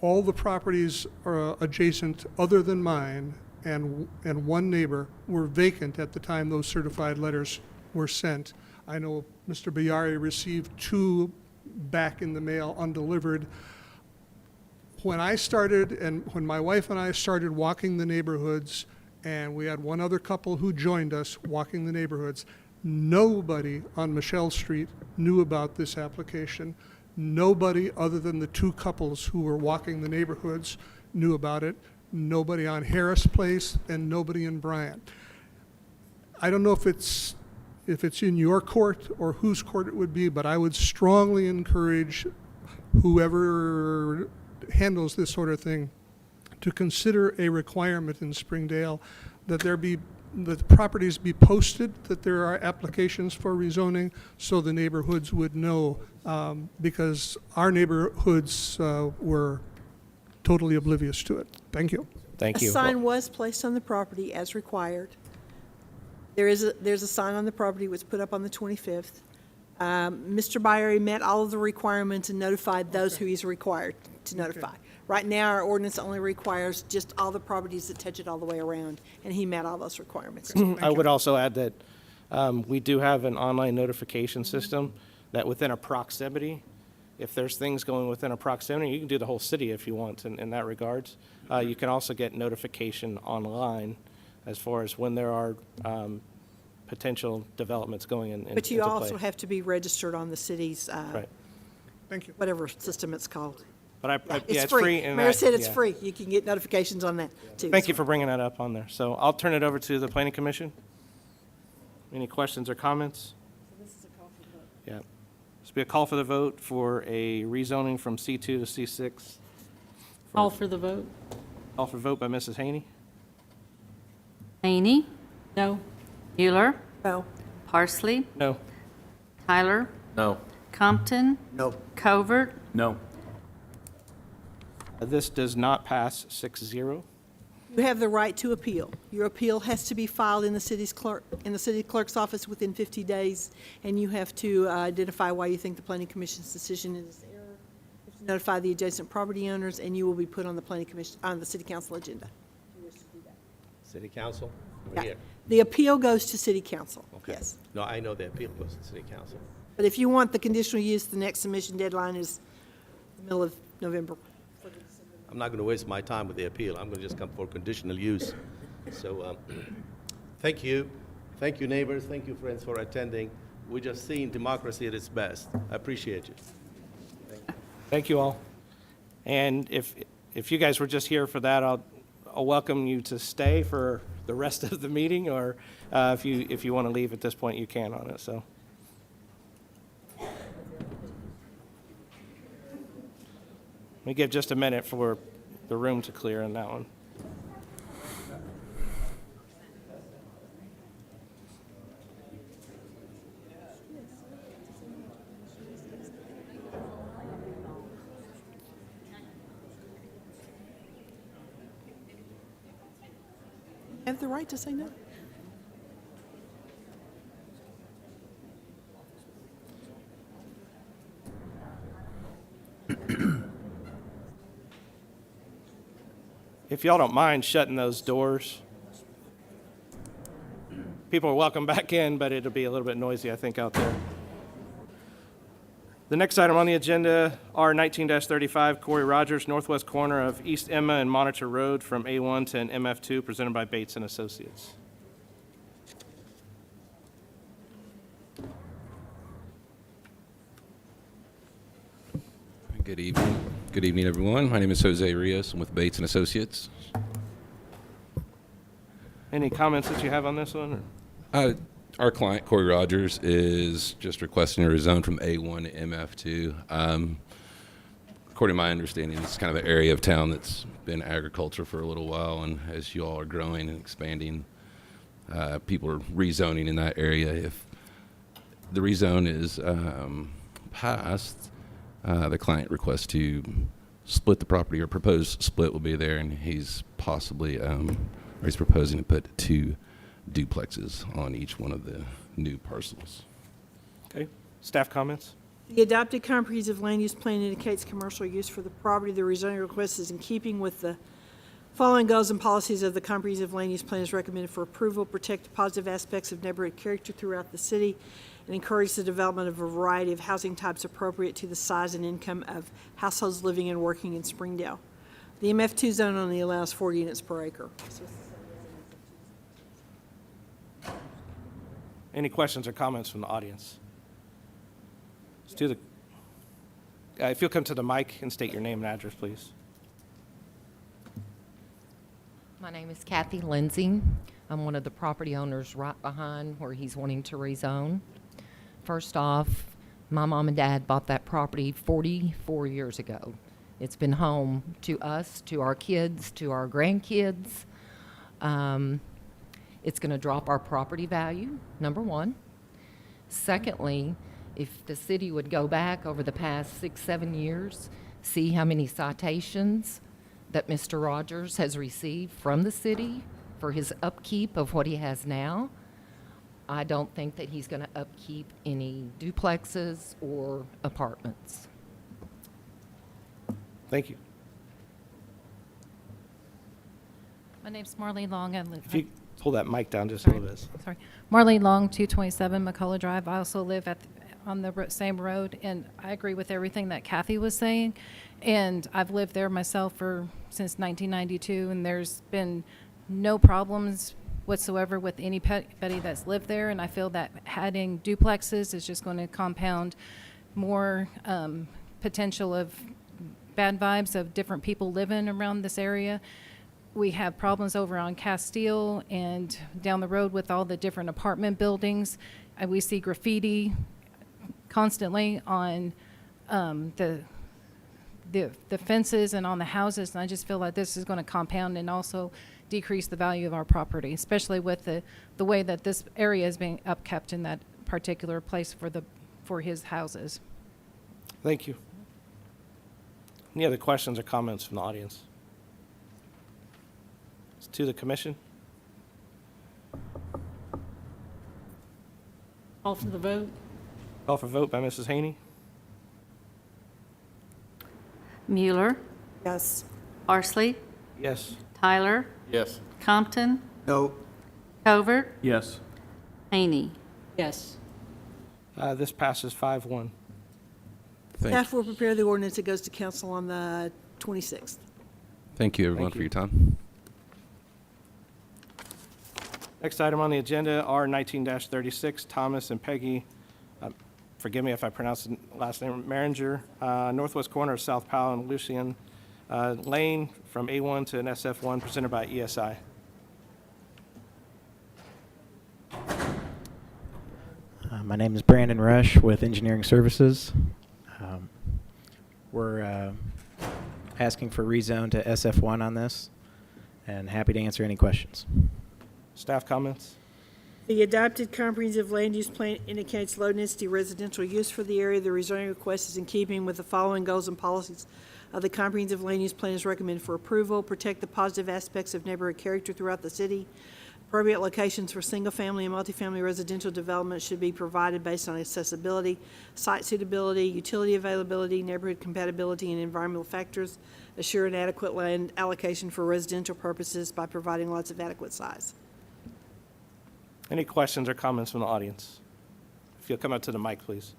All the properties are adjacent, other than mine, and one neighbor, were vacant at the time those certified letters were sent. I know Mr. Bayari received 2 back in the mail undelivered. When I started, and when my wife and I started walking the neighborhoods, and we had one other couple who joined us walking the neighborhoods, nobody on Michelle Street knew about this application. Nobody other than the 2 couples who were walking the neighborhoods knew about it. Nobody on Harris Place and nobody in Bryant. I don't know if it's in your court or whose court it would be, but I would strongly encourage whoever handles this sort of thing to consider a requirement in Springdale that the properties be posted, that there are applications for rezoning, so the neighborhoods would know, because our neighborhoods were totally oblivious to it. Thank you. Thank you. A sign was placed on the property as required. There's a sign on the property was put up on the 25th. Mr. Byrie met all of the requirements and notified those who he's required to notify. Right now, our ordinance only requires just all the properties that touch it all the way around, and he met all those requirements. I would also add that we do have an online notification system that within a proximity, if there's things going within a proximity, you can do the whole city if you want in that regards. You can also get notification online as far as when there are potential developments going in. But you into also play. have to be registered on the city's, Right. Thank you. whatever system it's called. But It's it's free. free. and Mayor that- said it's yeah. free. You can get notifications on that, too. Thank you for bringing that up on there. So I'll turn it over to the planning commission. Any questions or comments? Yeah. This will be a call for the vote for a rezoning from C2 to C6. Call for the vote. Call for vote by Mrs. Haney. Haney, No? Mueller, No. Parsley, No. Tyler, No. Compton, No. Covert, No. This does not pass 6-0. You have the right to appeal. Your appeal has to be filed in the city's clerk, in the city clerk's office within 50 days, and you have to identify why you think the planning commission's decision is error. You have to notify the adjacent property owners, and you will be put on the planning commission, on the city council agenda. If you wish to do that. City council? Over Yeah. here. The appeal goes to city council, Okay. yes. No, I know the appeal goes to city council. But if you want the conditional use, the next submission deadline is the middle of November. I'm not going to waste my time with the appeal. I'm going to just come for conditional use. So, thank you. Thank you, neighbors. Thank you, friends, for attending. We're just seeing democracy at its best. I appreciate you. Thank you all. And if you guys were just here for that, I'll welcome you to stay for the rest of the meeting, or if you want to leave at this point, you can on it, so. Let me give just a minute for the room to clear on that one. You have the right to say no. If y'all don't mind shutting those doors. People are welcome back in, but it'll be a little bit noisy, I think, out there. The next item on the agenda, R 19-35, Corey Rogers, northwest corner of East Emma and Monitor Road from A1 to an MF2, presented by Bates and Associates. Good evening. Good evening, everyone. My name is Jose Rios. I'm with Bates and Associates. Any comments that you have on this one? Or? Our client, Corey Rogers, is just requesting a rezone from A1 to MF2. According to my understanding, it's kind of an area of town that's been agriculture for a little while, and as you all are growing and expanding, people are rezoning in that area. If the rezone is passed, the client requests to split the property, or proposed split will be there, and he's possibly, or he's proposing to put 2 duplexes on each one of the new parcels. Okay, staff comments? The adopted comprehensive land use plan indicates commercial use for the property. The rezoning request is in keeping with the following goals and policies of the comprehensive land use plan is recommended for approval, protect the positive aspects of neighborhood character throughout the city, and encourage the development of a variety of housing types appropriate to the size and income of households living and working in Springdale. The MF2 zone only allows 4 units per acre. Any questions or comments from the audience? Let's do the, if you'll come to the mic and state your name and address, please. My name is Kathy Lindsay. I'm one of the property owners right behind where he's wanting to rezone. First off, my mom and dad bought that property 44 years ago. It's been home to us, to our kids, to our grandkids. It's going to drop our property value, number one. Secondly, if the city would go back over the past 6-7 years, see how many citations that Mr. Rogers has received from the city for his upkeep of what he has now, I don't think that he's going to upkeep any duplexes or apartments. Thank you. My name's Marlene Long. I live. If you pull that mic down just a little bit. Sorry. Marlene Long, 227 McCullough Drive. I also live on the same road, and I agree with everything that Kathy was saying. And I've lived there myself since 1992, and there's been no problems whatsoever with anybody that's lived there. And I feel that adding duplexes is just going to compound more potential of bad vibes of different people living around this area. We have problems over on Castile and down the road with all the different apartment buildings. We see graffiti constantly on the fences and on the houses, and I just feel like this is going to compound and also decrease the value of our property, especially with the way that this area is being upkept in that particular place for his houses. Thank you. Any other questions or comments from the audience? To the commission? Call for the vote. Call for vote by Mrs. Haney. Mueller, Yes. Parsley, Yes. Tyler, Yes. Compton, No. Covert, Yes. Haney. Yes. This passes 5-1. Staff will prepare the ordinance that goes to council on the 26th. Thank you, everyone, Thank for you. your time. Next item on the agenda, R 19-36, Thomas and Peggy, forgive me if I pronounce the last name, Maringer, northwest corner of South Powell and Lucian Lane from A1 to an SF1, presented by ESI. My name is Brandon Rush with Engineering Services. We're asking for rezone to SF1 on this, and happy to answer any questions. Staff comments? The adopted comprehensive land use plan indicates low-density residential use for the area. The rezoning request is in keeping with the following goals and policies of the comprehensive land use plan is recommended for approval. Protect the positive aspects of neighborhood character throughout the city. Appropriate locations for single-family and multifamily residential development should be provided based on accessibility, site suitability, utility availability, neighborhood compatibility, and environmental factors. Assure an adequate land allocation for residential purposes by providing lots of adequate size. Any questions or comments from the audience? If you'll come up to the mic, please.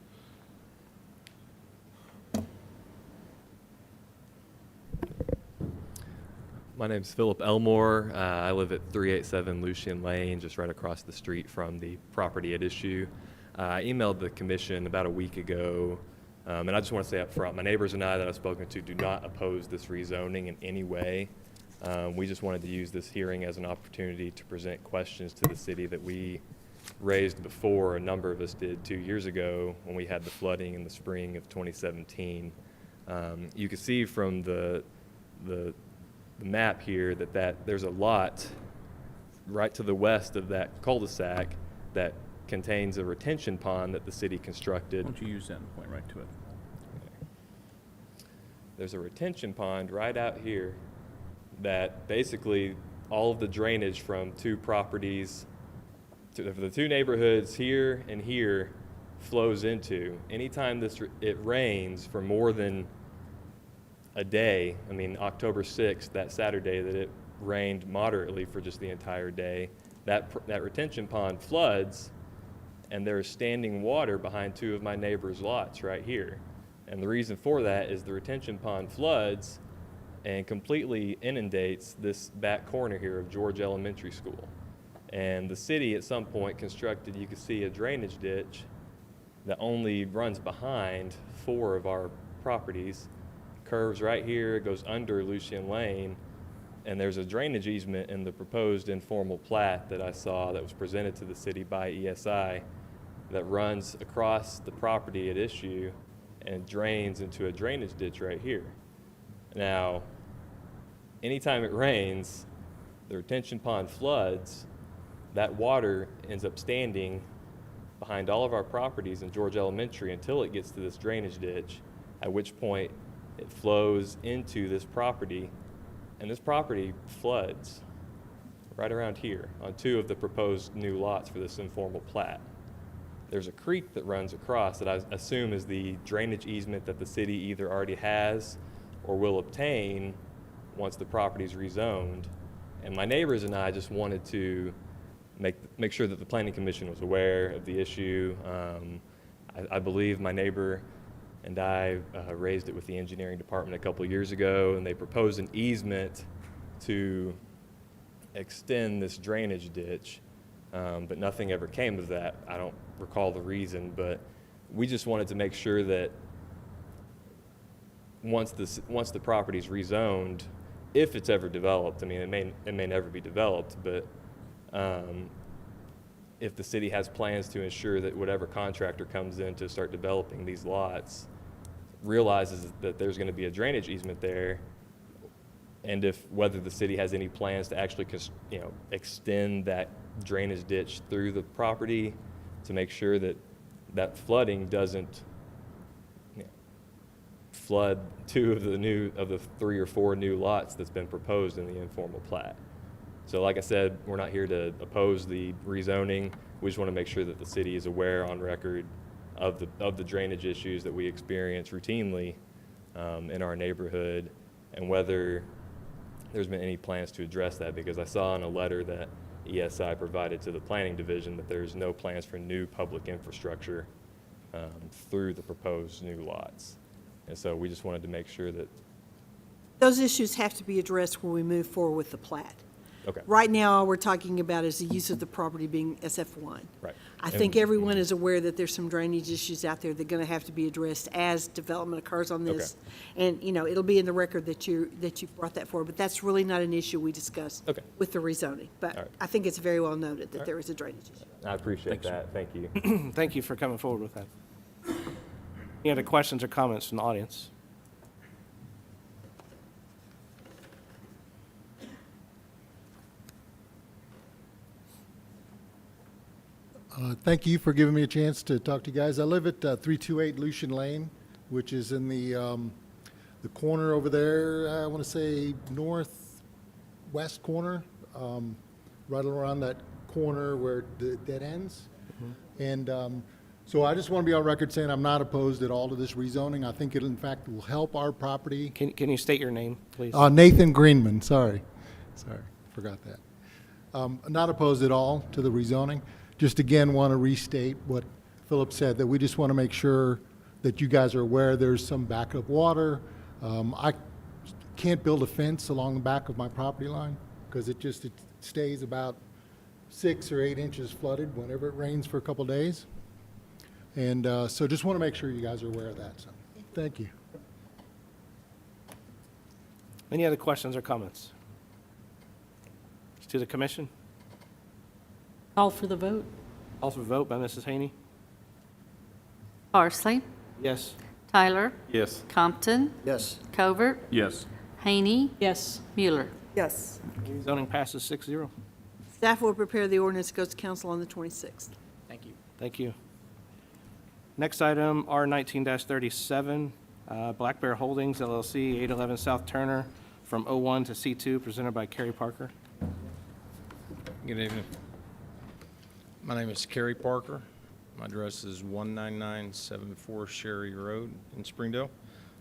My name's Philip Elmore. I live at 387 Lucian Lane, just right across the street from the property at issue. I emailed the commission about a week ago, and I just want to say up front, my neighbors and I that I've spoken to do not oppose this rezoning in any way. We just wanted to use this hearing as an opportunity to present questions to the city that we raised before. A number of us did 2 years ago when we had the flooding in the spring of 2017. You can see from the map here that there's a lot right to the west of that cul-de-sac that contains a retention pond that the city constructed. Why don't you use that and point right to it? There's a retention pond right out here that basically all of the drainage from two properties, the two neighborhoods here and here, flows into. Anytime it rains for more than a day, I mean October 6th, that Saturday that it rained moderately for just the entire day, that retention pond floods, and there's standing water behind two of my neighbors' lots right here. And the reason for that is the retention pond floods and completely inundates this back corner here of George Elementary School. And the city at some point constructed, you can see, a drainage ditch that only runs behind 4 of our properties, curves right here, goes under Lucian Lane, and there's a drainage easement in the proposed informal plat that I saw that was presented to the city by ESI that runs across the property at issue and drains into a drainage ditch right here. Now, anytime it rains, the retention pond floods, that water ends up standing behind all of our properties in George Elementary until it gets to this drainage ditch, at which point it flows into this property, and this property floods right around here on 2 of the proposed new lots for this informal plat. There's a creek that runs across that I assume is the drainage easement that the city either already has or will obtain once the property's rezoned. And my neighbors and I just wanted to make sure that the Planning Commission was aware of the issue. I believe my neighbor and I raised it with the engineering department a couple years ago, and they proposed an easement to extend this drainage ditch, but nothing ever came of that. I don't recall the reason, but we just wanted to make sure that once the property's rezoned, if it's ever developed, I mean, it may never be developed, but if the city has plans to ensure that whatever contractor comes in to start developing these lots realizes that there's going to be a drainage easement there, and whether the city has any plans to actually, extend that drainage ditch through the property to make sure that flooding doesn't flood two of the 3 or 4 new lots that's been proposed in the informal plat. So like I said, we're not here to oppose the rezoning. We just want to make sure that the city is aware on record of the drainage issues that we experience routinely in our neighborhood, and whether there's been any plans to address that, because I saw in a letter that ESI provided to the planning division that there's no plans for new public infrastructure through the proposed new lots. And so we just wanted to make sure that. Those issues have to be addressed when we move forward with the plat. Okay. Right now, all we're talking about is the use of the property being SF1. Right. I think everyone is aware that there's some drainage issues out there that are going to have to be addressed as development occurs on this. And, it'll be in the record that you brought that forward, but that's really not an issue we discussed with the rezoning. But I think it's very well noted that there is a drainage issue. I appreciate that. Thank you. Thank you for coming forward with that. Any other questions or comments from the audience? Thank you for giving me a chance to talk to you guys. I live at 328 Lucian Lane, which is in the corner over there, I want to say northwest corner, right around that corner where the dead ends. And so I just want to be on record saying I'm not opposed at all to this rezoning. I think it, in fact, will help our property. Can you state your name, please? Nathan Greenman, sorry, forgot that. Not opposed at all to the rezoning. Just again want to restate what Philip said, that we just want to make sure that you guys are aware there's some backup water. I can't build a fence along the back of my property line because it stays about 6 or 8 inches flooded whenever it rains for a couple days. And so just want to make sure you guys are aware of that. So thank you. Any other questions or comments? To the commission? Call for the vote. Call for vote by Mrs. Haney. Parsley? Yes. Tyler? Yes. Compton? Yes. Covert? Yes. Haney? Yes. Mueller? Yes. Zoning passes 6-0. Staff will prepare the ordinance, goes to council on the 26th. Thank you. Thank you. Next item, R19-37, Black Bear Holdings LLC, 811 South Turner, from O1 to C2, presented by Kerry Parker. Good evening. My name is Kerry Parker. My address is 19974 Sherry Road in Springdale.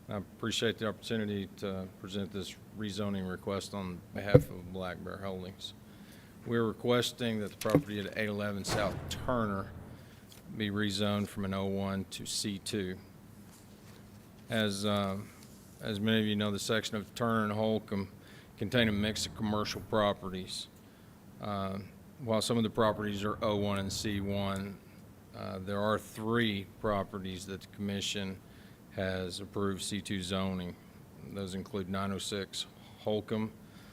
I appreciate the opportunity to present this rezoning request on behalf of Black Bear Holdings. We're requesting that the property at 811 South Turner be rezoned from an O1 to C2. As many of you know, the section of Turner and Holcomb contain a mix of commercial properties. While some of the properties are O1 and C1, there are 3 properties that the commission has approved C2 zoning. Those include 906 Holcomb,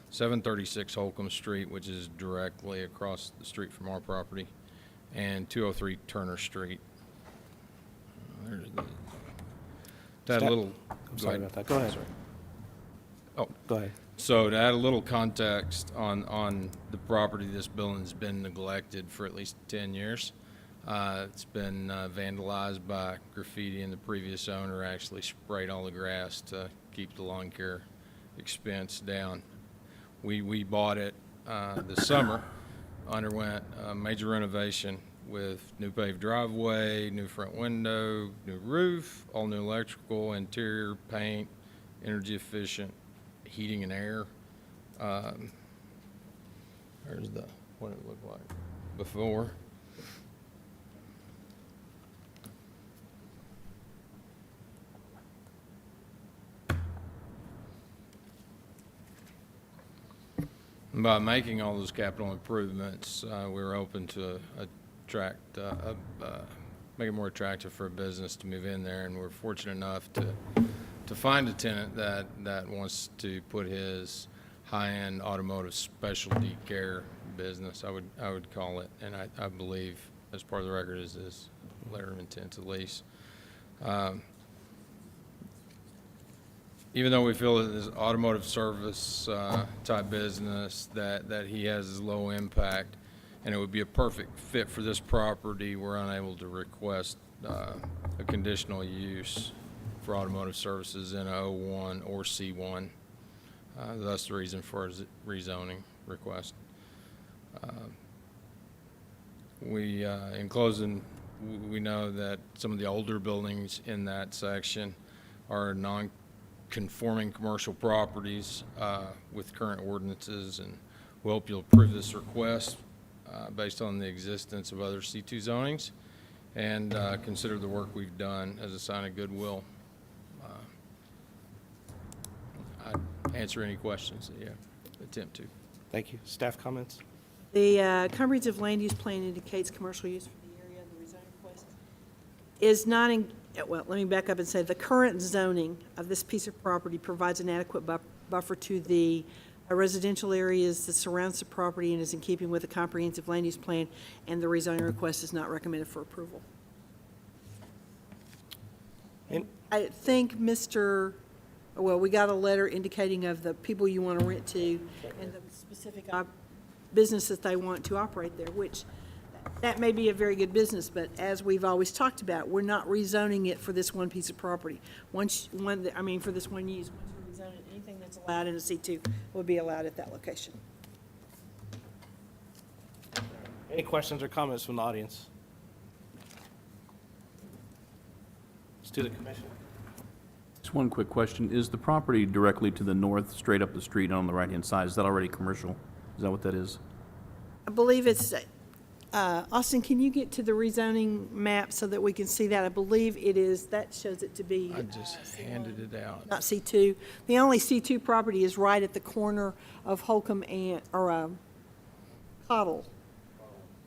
736 Holcomb Street, which is directly across the street from our property, and 203 Turner Street. To add a little, I'm sorry about that. Go ahead. Sorry. Oh, go ahead. So to add a little context on the property, this building's been neglected for at least 10 years. It's been vandalized by graffiti, and the previous owner actually sprayed all the grass to keep the lawn care expense down. We bought it this summer, underwent a major renovation with new paved driveway, new front window, new roof, all new electrical, interior, paint, energy efficient, heating and air. There's what it looked like before. By making all those capital improvements, we're open to make it more attractive for a business to move in there, and we're fortunate enough to find a tenant that wants to put his high-end automotive specialty care business, I would call it, and I believe, as part of the record, is his letter of intent to lease. even though we feel it is automotive service type business, that he has is low impact, and it would be a perfect fit for this property, we're unable to request a conditional use for automotive services in O1 or C1. That's the reason for his rezoning request. In closing, we know that some of the older buildings in that section are non-conforming commercial properties with current ordinances, and we hope you'll approve this request based on the existence of other C2 zonings, and consider the work we've done as a sign of goodwill. I'd answer any questions that you attempt to. Thank you. Staff comments? The comprehensive land use plan indicates commercial use for the area of the rezoning request is not in, well, let me back up and say the current zoning of this piece of property provides an adequate buffer to the residential areas that surrounds the property and is in keeping with the comprehensive land use plan, and the rezoning request is not recommended for approval. I think well, we got a letter indicating of the people you want to rent to and the specific business that they want to operate there, which that may be a very good business, but as we've always talked about, we're not rezoning it for this one piece of property. For this one use. Once you rezone it, anything that's allowed in a C2 will be allowed at that location. Any questions or comments from the audience? Let's do the commission. Just one quick question. Is the property directly to the north, straight up the street on the right-hand side, is that already commercial? Is that what that is? I believe it's, Austin, can you get to the rezoning map so that we can see that? I believe it is, that shows it to be. I just handed it out. Not C2. The only C2 property is right at the corner of Holcomb and, Cottle.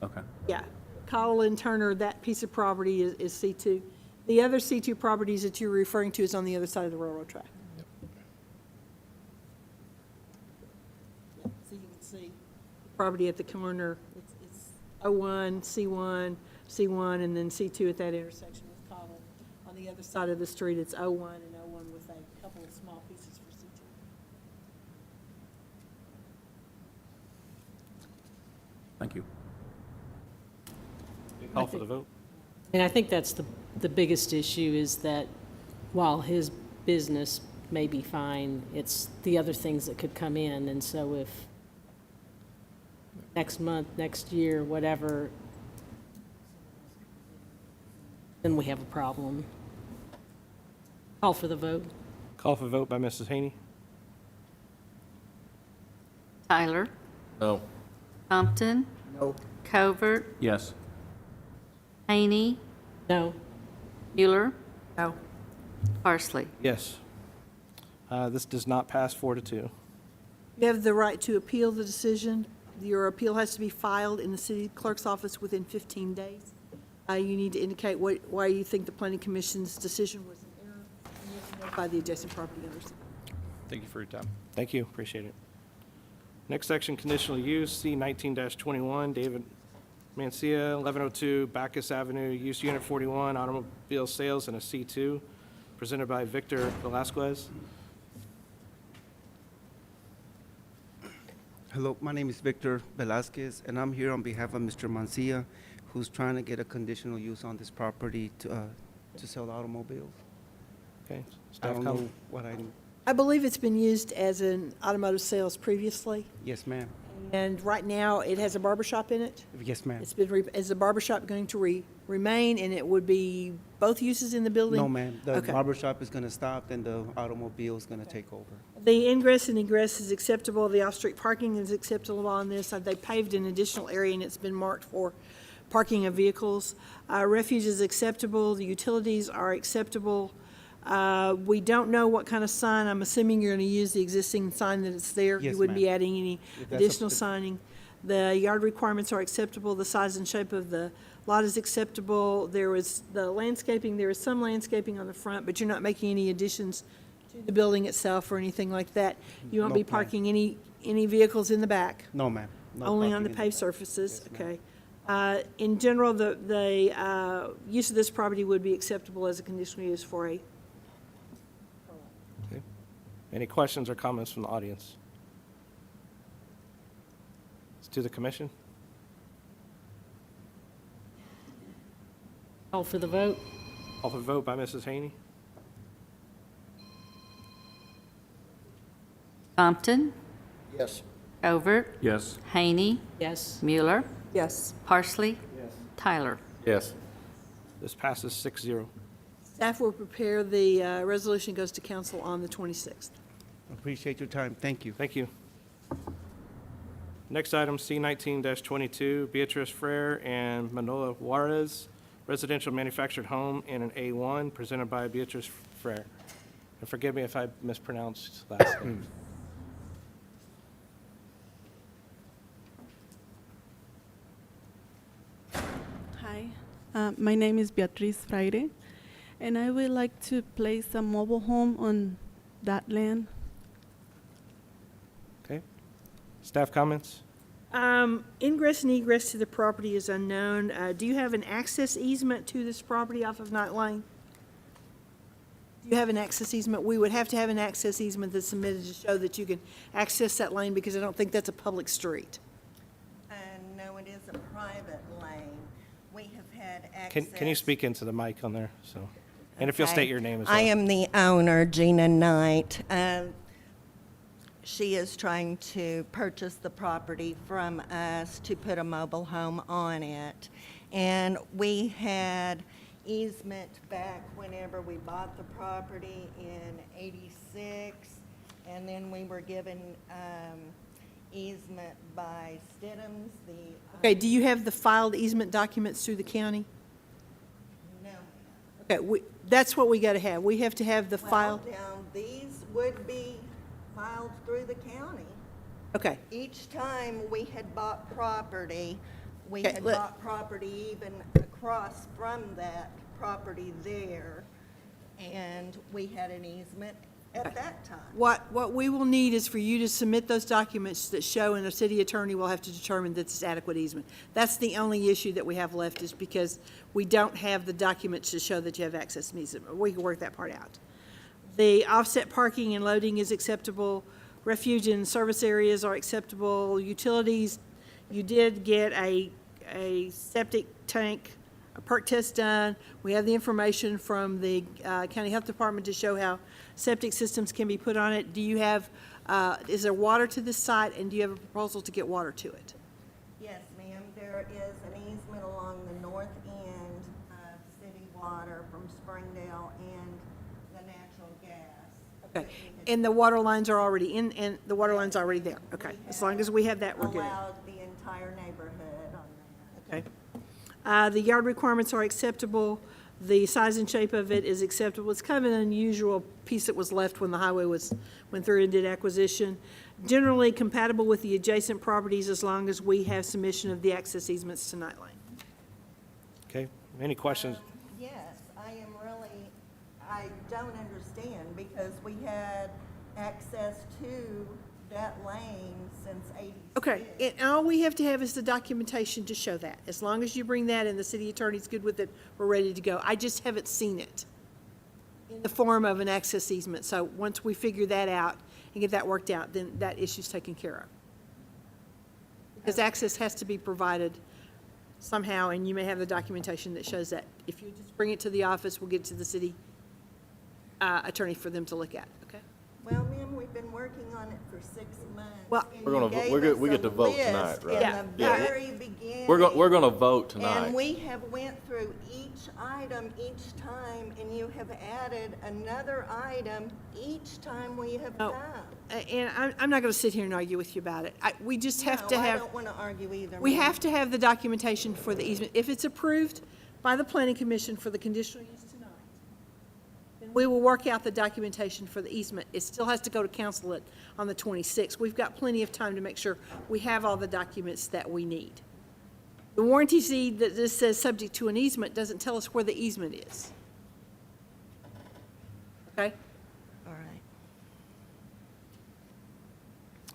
Okay. Yeah, Cottle and Turner, that piece of property is C2. The other C2 properties that you're referring to is on the other side of the railroad track. So you can see the property at the corner, it's O1, C1, C1, and then C2 at that intersection with Cottle. On the other side of the street, it's O1 and O1 with a couple of small pieces for C2. Thank you. Call for the vote. And I think that's the biggest issue, is that while his business may be fine, it's the other things that could come in. And so if next month, next year, whatever, then we have a problem. Call for the vote. Call for vote by Mrs. Haney. Tyler. No. Compton. No. Covert. Yes. Haney. No. Mueller. No. Parsley. Yes. This does not pass 4-2. You have the right to appeal the decision. Your appeal has to be filed in the city clerk's office within 15 days. You need to indicate why you think the planning commission's decision was an error, and you have to notify the adjacent property owners. Thank you for your time. Thank you, appreciate it. Next section, conditional use, C 19-21, David Mancia, 1102 Bacchus Avenue, use unit 41, automobile sales in a C2, presented by Victor Velasquez. Hello, my name is Victor Velasquez, and I'm here on behalf of Mr. Mancia, who's trying to get a conditional use on this property to sell automobiles. Okay, I staff don't comment? know what I believe it's been used as an automotive sales previously, Yes, ma'am. and right now it has a barber shop in it. Yes, ma'am. It's been, is the barber shop going to remain, and it would be both uses in the building? No, ma'am. The Okay. barber shop is going to stop, and the automobile is going to take over. The ingress and egress is acceptable, the off-street parking is acceptable on this. They paved an additional area and it's been marked for parking of vehicles. Refuge is acceptable, the utilities are acceptable. We don't know what kind of sign, I'm assuming you're going to use the existing sign that is there. Yes, You wouldn't be ma'am. adding any If that's additional signing. The yard requirements are acceptable, the size and shape of the lot is acceptable. There is the landscaping, there is some landscaping on the front, but you're not making any additions to the building itself or anything like that. You won't No be plan. parking any vehicles in the back? No, ma'am. No Only parking on the in paved back. surfaces? Yes, ma'am. Okay. In general, the use of this property would be acceptable as a conditional use for a, Any questions or comments from the audience? It's to the commission. Call for the vote. Call for vote by Mrs. Haney. Compton, Yes. Covert, Yes. Haney, Yes. Mueller, Yes. Parsley, Yes. Tyler. Yes. This passes 6-0. Staff will prepare the resolution, goes to council on the 26th. Appreciate your time. Thank you. Thank you. Next item, C19-22, Beatrice Frere and Manola Juarez, residential manufactured home in an A1, presented by Beatrice Frere. And forgive me if I mispronounced last name. Hi, my name is Beatriz Freire, and I would like to place a mobile home on that land. Okay. Staff comments? Ingress and egress to the property is unknown. Do you have an access easement to this property off of Night Lane? Do you have an access easement? We would have to have an access easement that's submitted to show that you can access that lane, because I don't think that's a public street. No, it is a private lane. We have had access. Can you speak into the mic on there? So, and if you'll Okay. state your name as well. I am the owner, Gina Knight. She is trying to purchase the property from us to put a mobile home on it. And we had easement back whenever we bought the property in '86. And then we were given easement by Stidham's, Okay, do you have the filed easement documents through the county? No. Okay, that's what we gotta have. We have to have the Well, filed, now, these would be filed through the county. okay. Each time we had bought property, we Okay, had let- bought property even across from that property there, and we had an easement at that time. What we will need is for you to submit those documents that show, and the city attorney will have to determine that it's adequate easement. That's the only issue that we have left, is because we don't have the documents to show that you have access to easement. We can work that part out. The offset parking and loading is acceptable. Refuge and service areas are acceptable. Utilities, you did get a septic tank, a perk test done. We have the information from the county health department to show how septic systems can be put on it. Do you have, is there water to this site, and do you have a proposal to get water to it? Yes, ma'am, there is an easement along the north end of city water from Springdale and the natural gas. Okay, and the water lines are already in, and the water line's already there? Okay, as long as we have that, we're good. Allowed the entire neighborhood on that. Okay. The yard requirements are acceptable. The size and shape of it is acceptable. It's kind of an unusual piece that was left when the highway went through and did acquisition. Generally compatible with the adjacent properties, as long as we have submission of the access easements to Night Lane. Okay. Any questions? Yes, I don't understand, because we had access to that lane since '86. Okay, and all we have to have is the documentation to show that. As long as you bring that and the city attorney's good with it, we're ready to go. I just haven't seen it in the form of an access easement. So once we figure that out and get that worked out, then that issue's taken care of. Because access has to be provided somehow, and you may have the documentation that shows that. If you just bring it to the office, we'll get it to the city attorney for them to look at, okay? Well, ma'am, we've been working on it for 6 months. Well, and We're you gonna gave we us get a to vote list tonight, right? In the very beginning. We're gonna vote tonight. And we have went through each item each time, and you have added another item each time we have Oh, come. And I'm not going to sit here and argue with you about it. We just have to No, I have. don't want to argue either. We ma'am. have to have the documentation for the easement. If it's approved by the planning commission for the conditional use tonight, then we will work out the documentation for the easement. It still has to go to council on the 26th. We've got plenty of time to make sure we have all the documents that we need. The warranty deed that this says subject to an easement doesn't tell us where the easement is. Okay? All right.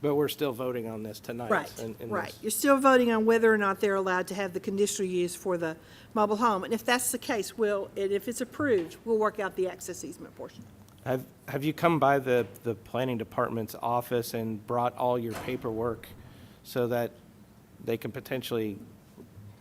But we're still voting on this tonight. Right, in right. this. You're still voting on whether or not they're allowed to have the conditional use for the mobile home. And if that's the case, and if it's approved, we'll work out the access easement portion. Have you come by the planning department's office and brought all your paperwork so that they can potentially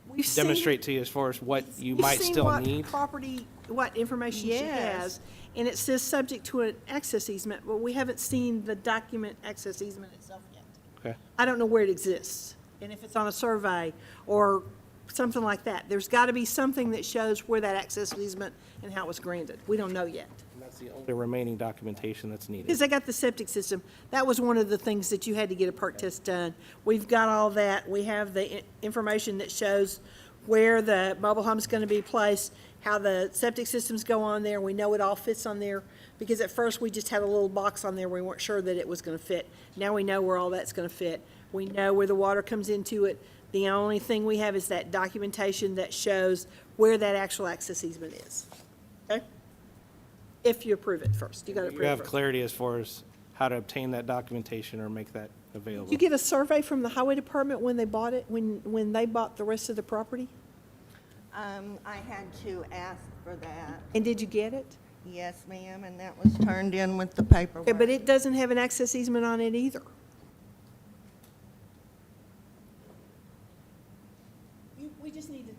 We've seen- demonstrate to you as far as what you We've might seen still what need? property, what information she Yes. has, and it says subject to an access easement, but we haven't seen the document access easement itself yet. Okay. I don't know where it exists, and if it's on a survey or something like that. There's got to be something that shows where that access easement and how it was granted. We don't know yet. And that's the only remaining documentation that's needed. Because they got the septic system. That was one of the things that you had to get a perk test done. We've got all that. We have the information that shows where the mobile home's going to be placed, how the septic systems go on there. We know it all fits on there, because at first we just had a little box on there. We weren't sure that it was going to fit. Now we know where all that's going to fit. We know where the water comes into it. The only thing we have is that documentation that shows where that actual access easement is. Okay? If you approve it first. You got to approve You it have first. clarity as far as how to obtain that documentation or make that available? You get a survey from the highway department when they bought it, when they bought the rest of the property? I had to ask for that. And did you get it? Yes, ma'am, and that was turned in with the paperwork. Okay, but it doesn't have an access easement on it either. We just need to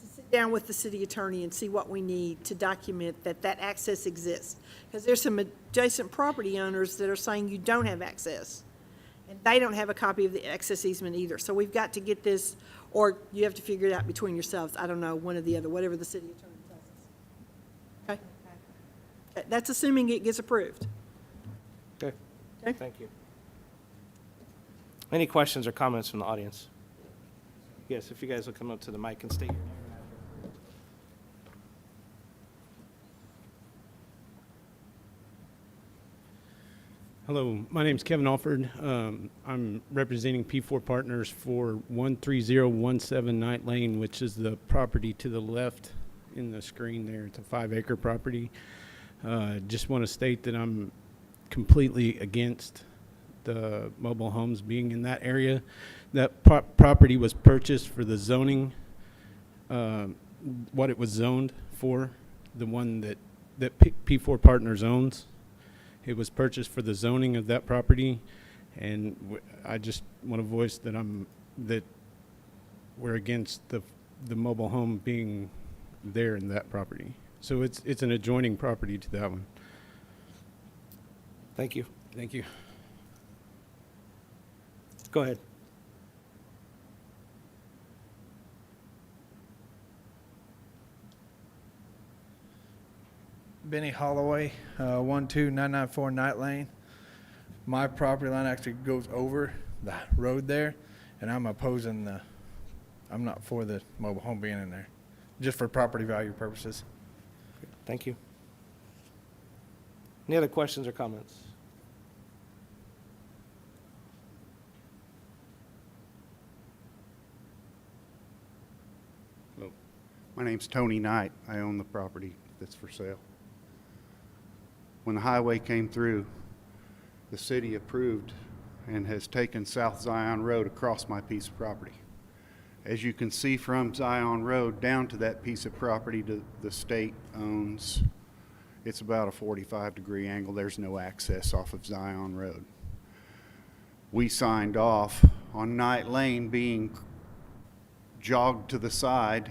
sit down with the city attorney and see what we need to document that that access exists. Because there's some adjacent property owners that are saying you don't have access. And they don't have a copy of the access easement either. So we've got to get this, or you have to figure it out between yourselves. I don't know, one or the other, whatever the city attorney tells us. Okay? Okay, that's assuming it gets approved. Okay, Okay? thank you. Any questions or comments from the audience? Yes, if you guys will come up to the mic and state your name. Hello, my name's Kevin Alford. I'm representing P4 Partners for 13017 Night Lane, which is the property to the left in the screen there. It's a 5-acre property. Just want to state that I'm completely against the mobile homes being in that area. That property was purchased for the zoning, what it was zoned for, the one that P4 Partners owns. It was purchased for the zoning of that property, and I just want to voice that we're against the mobile home being there in that property. So it's an adjoining property to that one. Thank you. Thank you. Go ahead. Benny Holloway, 12994 Night Lane. My property line actually goes over the road there, and I'm opposing I'm not for the mobile home being in there, just for property value purposes. Thank you. Any other questions or comments? Hello. My name's Tony Knight. I own the property that's for sale. When the highway came through, the city approved and has taken South Zion Road across my piece of property. As you can see from Zion Road down to that piece of property the state owns, it's about a 45-degree angle. There's no access off of Zion Road. We signed off on Night Lane being jogged to the side.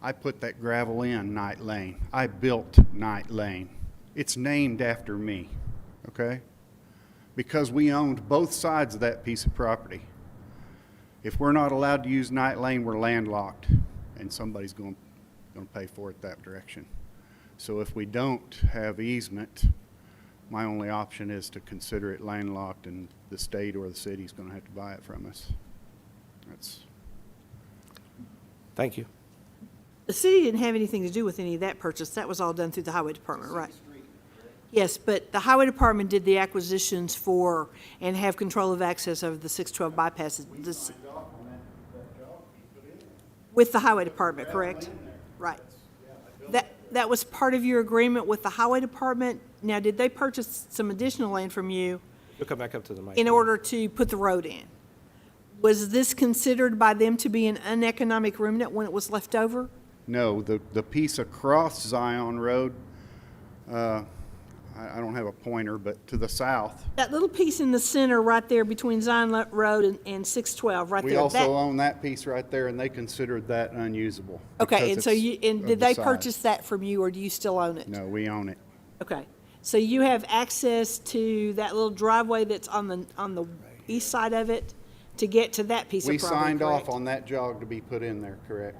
I put that gravel in Night Lane. I built Night Lane. It's named after me, okay? Because we owned both sides of that piece of property. If we're not allowed to use Night Lane, we're landlocked, and somebody's going to pay for it that direction. So if we don't have easement, my only option is to consider it landlocked, and the state or the city's going to have to buy it from us. That's. Thank you. The city didn't have anything to do with any of that purchase. That was all done through the highway department, right? Yes, but the highway department did the acquisitions for and have control of access over the 612 bypasses. With the highway department, correct? Right. That was part of your agreement with the highway department. Now, did they purchase some additional land from you You'll come back up to the mic. in order to put the road in? Was this considered by them to be an uneconomic remnant when it was left over? No, the piece across Zion Road, I don't have a pointer, but to the south. That little piece in the center right there between Zion Road and 612, right there. We also that- own that piece right there, and they considered that unusable. Okay, because and so it's you, and of did the they size. purchase that from you, or do you still own it? No, we own it. Okay, so you have access to that little driveway that's on the east side of it to get to that piece We of property, signed correct? off on that jog to be put in there, correct?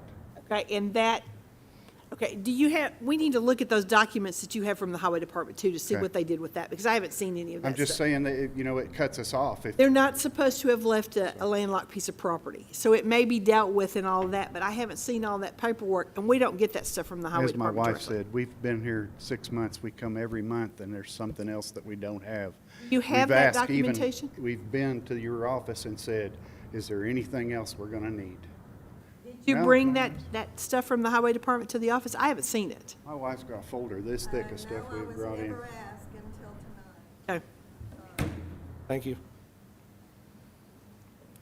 Okay, and that, okay, do you have, we need to look at those documents that you have from the highway department too, to see Okay. what they did with that, because I haven't seen any of that I'm just stuff. saying that, it cuts us off. If They're not supposed to have left a landlocked piece of property, so it may be dealt with and all of that, but I haven't seen all that paperwork, and we don't get that stuff from the highway As my department wife directly. said, we've been here 6 months, we come every month, and there's something else that we don't have. You have We've that asked even- documentation? We've been to your office and said, is there anything else we're gonna need? Did you No. bring that stuff from the highway department to the office? I haven't seen it. My wife's got a folder this thick of stuff we brought in. Okay. Thank you.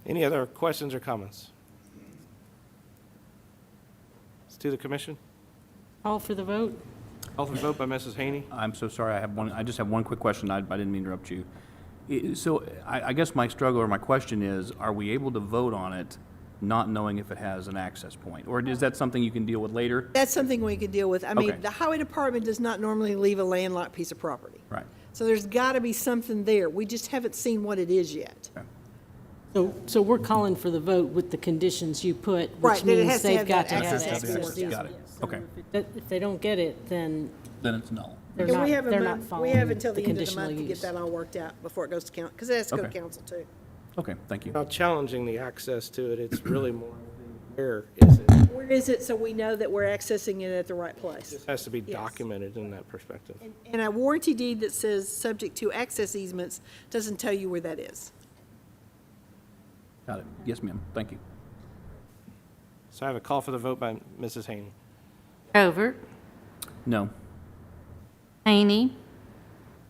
Any other questions or comments? It's to the commission. Call for the vote. Call for the vote by Mrs. Haney. I'm so sorry, I just have one quick question, I didn't mean to interrupt you. So I guess my struggle or my question is, are we able to vote on it not knowing if it has an access point? Or is that something you can deal with later? That's something we could deal with. I mean, Okay. the highway department does not normally leave a landlocked piece of property. Right. So there's got to be something there. We just haven't seen what it is yet. So we're calling for the vote with the conditions you put, Right, which that it means has to they've have got that to have access access point. to these. Got it. Okay. If they don't get it, then Then it's null. they're And not, we have a they're month- not We following have until the the end of the conditional month to get use. that all worked out before it goes to council, because it has to go to Okay. council too. Okay, thank you. Not challenging the access to it, it's really more, where is it? Where is it so we know that we're accessing it at the right place? This has to be Yes. documented in that perspective. And a warranty deed that says subject to access easements doesn't tell you where that is. Got it. Yes, ma'am. Thank you. So I have a call for the vote by Mrs. Haney. Covert, No. Haney,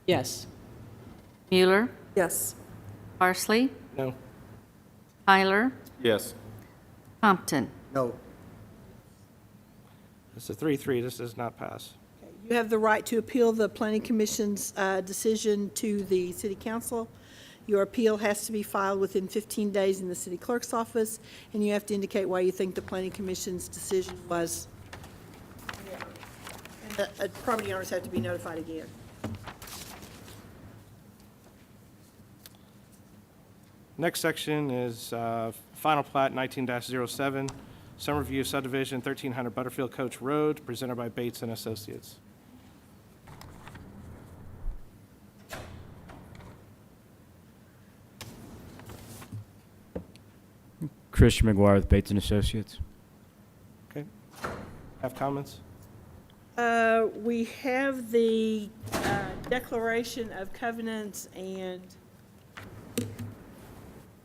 Yes. Mueller, Yes. Parsley, No. Tyler, Yes. Compton. No. It's a 3-3, this does not pass. You have the right to appeal the planning commission's decision to the city council. Your appeal has to be filed within 15 days in the city clerk's office, and you have to indicate why you think the planning commission's decision was. And the property owners have to be notified again. Next section is final plat 19-07, Summerview subdivision, 1300 Butterfield Coach Road, presented by Bates and Associates. Christian McGuire with Bates and Associates. Okay. Have comments? We have the declaration of covenants and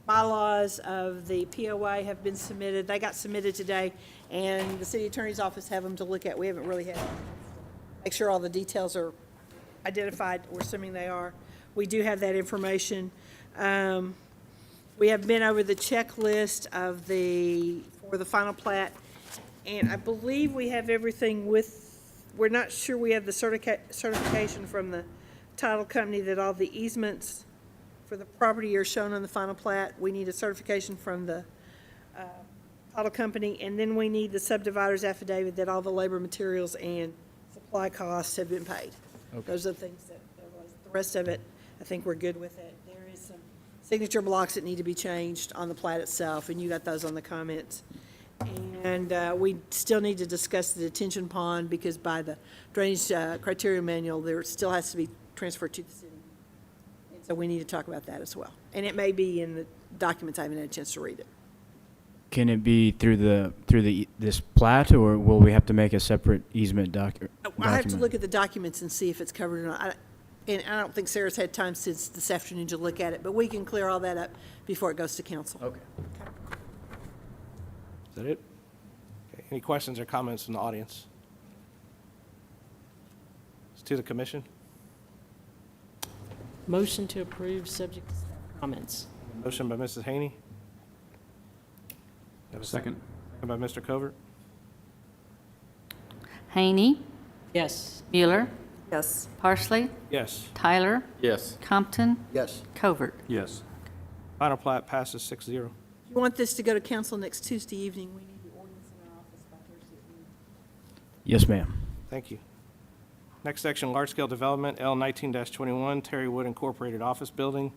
bylaws of the POA have been submitted. They got submitted today, and the city attorney's office have them to look at. We haven't really had, make sure all the details are identified. We're assuming they are. We do have that information. We have been over the checklist of for the final plat, and I believe we have everything we're not sure we have the certification from the title company that all the easements for the property are shown on the final plat. We need a certification from the title company, and then we need the subdivider's affidavit that all the labor, materials, and supply costs have been paid. Those are the things that, the rest of it, I think we're good with it. There is some signature blocks that need to be changed on the plat itself, and you got those on the comments. And we still need to discuss the detention pond, because by the drainage criteria manual, there still has to be transferred to the city. And so we need to talk about that as well. And it may be in the documents, I haven't had a chance to read it. Can it be through this plat, or will we have to make a separate easement document? I have to look at the documents and see if it's covered or not. And I don't think Sarah's had time since this afternoon to look at it, but we can clear all that up before it goes to council. Okay. Is that it? Okay. Any questions or comments from the audience? It's to the commission. Motion to approve, subject to staff comments. Motion by Mrs. Haney. Have a Second. Second by Mr. Covert. Haney, Yes. Mueller, Yes. Parsley, Yes. Tyler, Yes. Compton, Yes. Covert. Yes. Final plat passes 6-0. If you want this to go to council next Tuesday evening, we need the ordinance in our office by Thursday evening. Yes, ma'am. Thank you. Next section, large-scale development, L 19-21, Terry Wood Incorporated Office Building,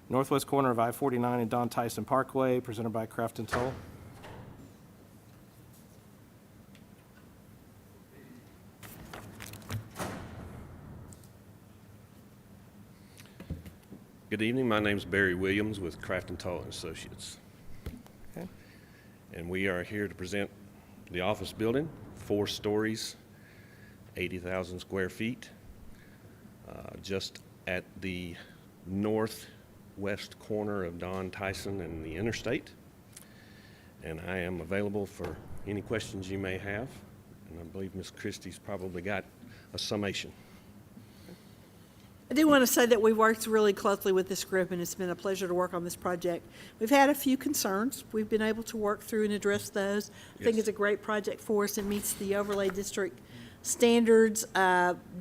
northwest corner of I-49 and Don Tyson Parkway, presented by Craft and Toll. Good evening. My name's Barry Williams with Craft and Toll Associates. Okay. And we are here to present the office building, 4 stories, 80,000 square feet, just at the northwest corner of Don Tyson and the interstate. And I am available for any questions you may have. And I believe Ms. Christie's probably got a summation. I do want to say that we've worked really closely with this group, and it's been a pleasure to work on this project. We've had a few concerns. We've been able to work through and address those. I think Yes. it's a great project for us. It meets the overlay district standards.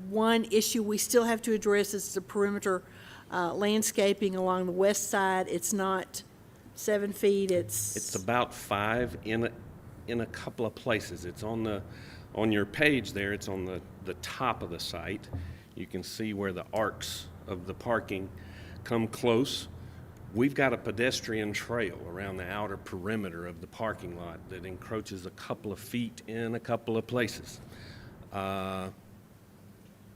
One issue we still have to address is the perimeter landscaping along the west side. It's not 7 feet, It's about 5 in a couple of places. It's on your page there, it's on the top of the site. You can see where the arcs of the parking come close. We've got a pedestrian trail around the outer perimeter of the parking lot that encroaches a couple of feet in a couple of places.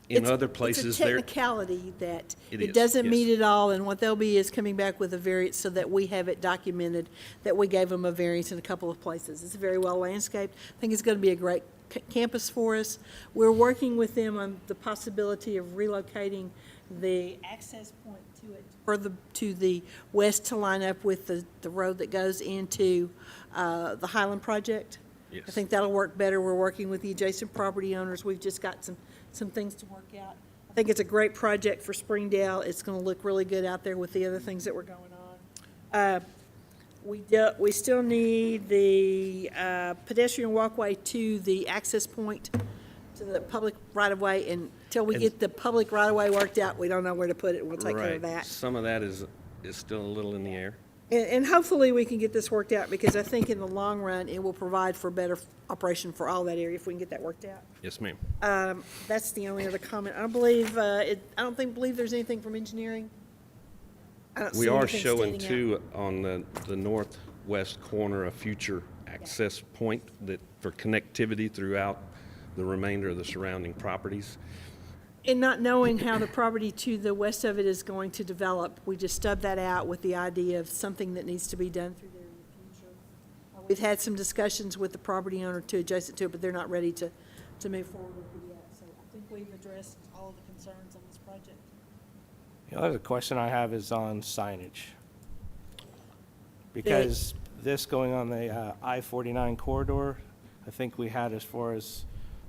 In other places, it's a technicality that It it is, doesn't yes. meet it all, and what they'll be is coming back with a variance so that we have it documented, that we gave them a variance in a couple of places. It's very well landscaped. I think it's going to be a great campus for us. We're working with them on the possibility of relocating the access point to it further to the west to line up with the road that goes into the Highland project. Yes. I think that'll work better. We're working with the adjacent property owners. We've just got some things to work out. I think it's a great project for Springdale. It's going to look really good out there with the other things that were going on. We still need the pedestrian walkway to the access point to the public right-of-way, and until we get the public right-of-way worked out, we don't know where to put it. We'll take care of Right. that. Some of that is still a little in the air. And hopefully we can get this worked out, because I think in the long run, it will provide for better operation for all that area if we can get that worked out. Yes, ma'am. That's the only other comment. I don't believe there's anything from engineering. I don't We see are anything showing standing out. too, on the northwest corner, a future access point that, for connectivity throughout the remainder of the surrounding properties. And not knowing how the property to the west of it is going to develop, we just stubbed that out with the idea of something that needs to be done through there in the future. We've had some discussions with the property owner to adjacent to it, but they're not ready to move forward with it yet. So I think we've addressed all of the concerns on this project. The other question I have is on signage. Because this going on the I-49 corridor, I think we had as far as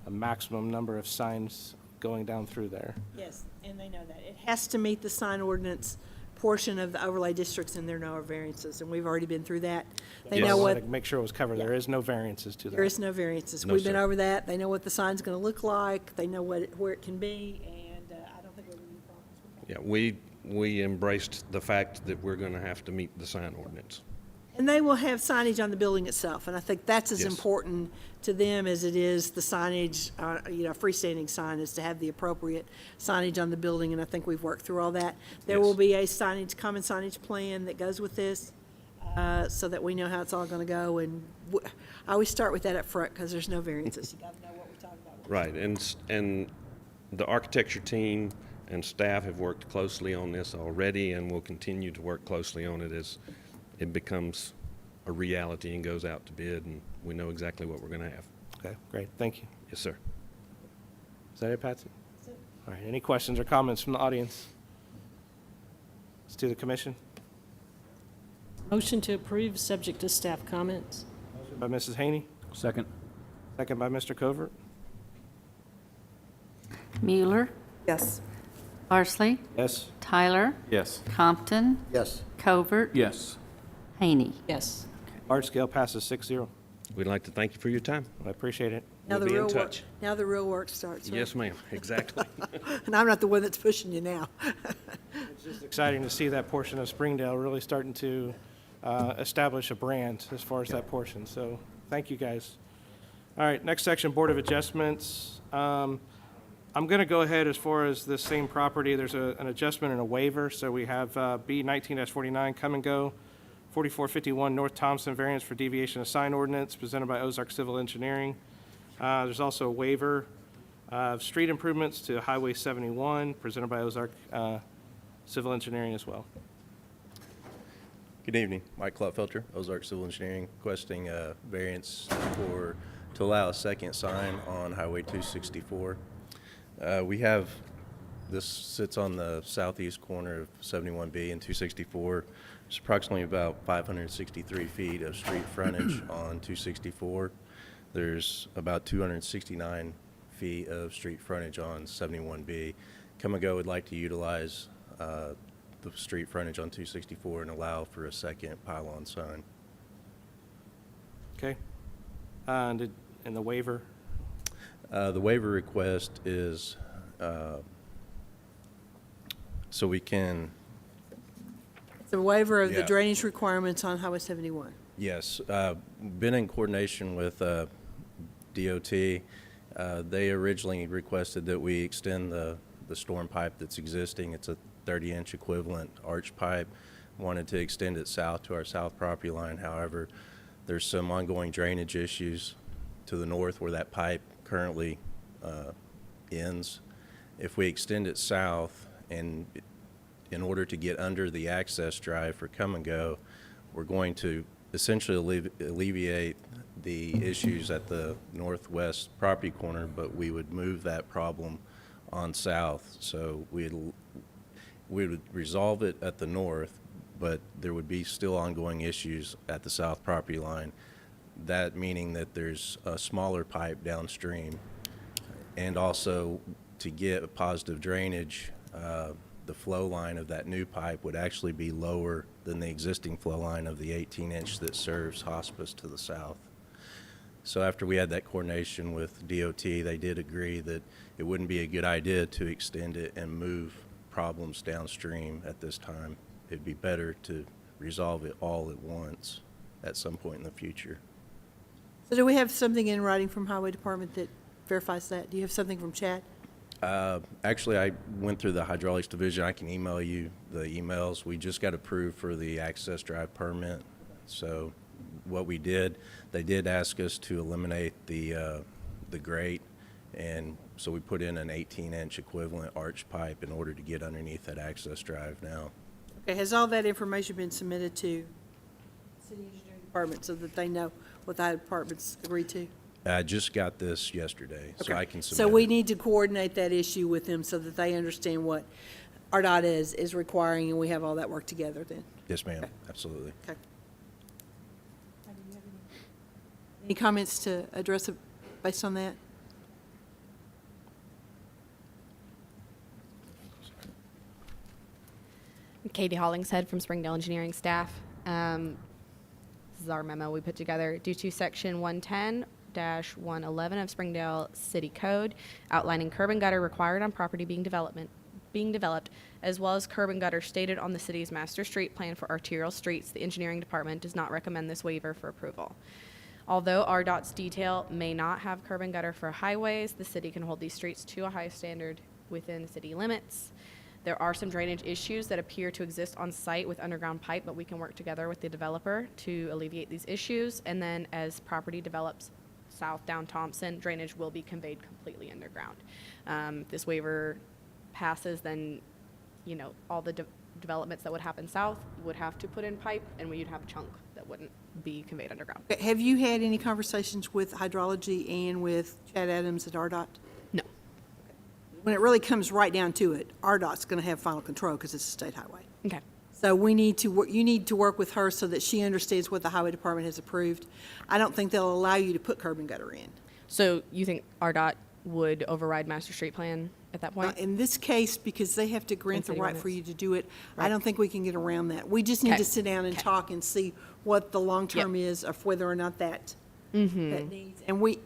a maximum number of signs going down through there. Yes, and they know that. It has to meet the sign ordinance portion of the overlay districts, and there are no variances, and we've already been through that. They Yes. know I what, wanted to make sure it was covered. There is no variances to that. there is no variances. No, We've been sir. over that. They know what the sign's gonna look like. They know where it can be, and I don't think we'll have any problems with that. Yeah, we embraced the fact that we're going to have to meet the sign ordinance. And they will have signage on the building itself, and I think that's as Yes. important to them as it is the signage, freestanding sign, is to have the appropriate signage on the building, and I think we've worked through all that. There will be a common signage plan that goes with this, so that we know how it's all gonna go, and I always start with that up front, because there's no variances. You gotta know what we're talking about. Right, and the architecture team and staff have worked closely on this already and will continue to work closely on it as it becomes a reality and goes out to bid, and we know exactly what we're going to have. Okay, great. Thank you. Yes, sir. Is that it, Patsy? All right, any questions or comments from the audience? Let's do the commission. Motion to approve, subject to staff comments. Motion by Mrs. Haney, Second. second by Mr. Covert. Mueller, Yes. Parsley, Yes. Tyler, Yes. Compton, Yes. Covert, Yes. Haney. Yes. Large scale passes 6-0. We'd like to thank you for your time. I appreciate it. Now We'll the be in real work. touch. Now the real work starts, right? Yes, ma'am, exactly. And I'm not the one that's pushing you now. It's just exciting to see that portion of Springdale really starting to establish a brand as far as that portion. So thank you, guys. All right, next section, Board of Adjustments. I'm going to go ahead as far as this same property. There's an adjustment and a waiver. So we have B 19-49, Come and Go, 4451 North Thompson, variance for deviation of sign ordinance, presented by Ozark Civil Engineering. There's also a waiver of street improvements to Highway 71, presented by Ozark Civil Engineering as well. Good evening, Mike Klopfelter, Ozark Civil Engineering, requesting a variance to allow a second sign on Highway 264. This sits on the southeast corner of 71B and 264. It's approximately about 563 feet of street frontage on 264. There's about 269 feet of street frontage on 71B. Come and Go would like to utilize the street frontage on 264 and allow for a second pylon sign. Okay. And the waiver? The waiver request is so we can, The waiver of the Yeah. drainage requirements on Highway 71. yes, been in coordination with DOT. They originally requested that we extend the storm pipe that's existing. It's a 30-inch equivalent arch pipe. Wanted to extend it south to our south property line. However, there's some ongoing drainage issues to the north where that pipe currently ends. If we extend it south, and in order to get under the access drive for Come and Go, we're going to essentially alleviate the issues at the northwest property corner, but we would move that problem on south. So we would resolve it at the north, but there would be still ongoing issues at the south property line. That meaning that there's a smaller pipe downstream, and also to get a positive drainage, the flow line of that new pipe would actually be lower than the existing flow line of the 18-inch that serves Hospice to the south. So after we had that coordination with DOT, they did agree that it wouldn't be a good idea to extend it and move problems downstream at this time. It'd be better to resolve it all at once at some point in the future. So do we have something in writing from Highway Department that verifies that? Do you have something from Chad? Actually, I went through the hydraulics division. I can email you the emails. We just got approved for the access drive permit. So what we did, they did ask us to eliminate the grate, and so we put in an 18-inch equivalent arch pipe in order to get underneath that access drive now. Okay, has all that information been submitted to City Engineering Department so that they know what the departments agreed to? I just got this yesterday, so Okay. I can submit So we it. need to coordinate that issue with them so that they understand what RDOT is requiring, and we have all that work together then. Yes, ma'am, absolutely. Okay. Any comments to address it based on that? Katie Hollingshead from Springdale Engineering staff. This is our memo we put together. Due to Section 110-111 of Springdale City Code, outlining curb and gutter required on property being developed, as well as curb and gutter stated on the city's master street plan for arterial streets, the engineering department does not recommend this waiver for approval. Although RDOT's detail may not have curb and gutter for highways, the city can hold these streets to a high standard within city limits. There are some drainage issues that appear to exist on site with underground pipe, but we can work together with the developer to alleviate these issues. And then as property develops south down Thompson, drainage will be conveyed completely underground. If this waiver passes, then, you know, all the developments that would happen south would have to put in pipe, and we'd have a chunk that wouldn't be conveyed underground. Have you had any conversations with hydrology and with Chad Adams at RDOT? No. When it really comes right down to it, RDOT's going to have final control because it's a state highway. Okay. So we need to, you need to work with her so that she understands what the highway department has approved. I don't think they'll allow you to put curb and gutter in. So you think RDOT would override master street plan at that point? In this case, because they have to grant the city right for limits. you to do it, I Right. don't think we can get around that. We just need Okay. to sit down and talk and see what the long-term is of whether or not that that needs, and we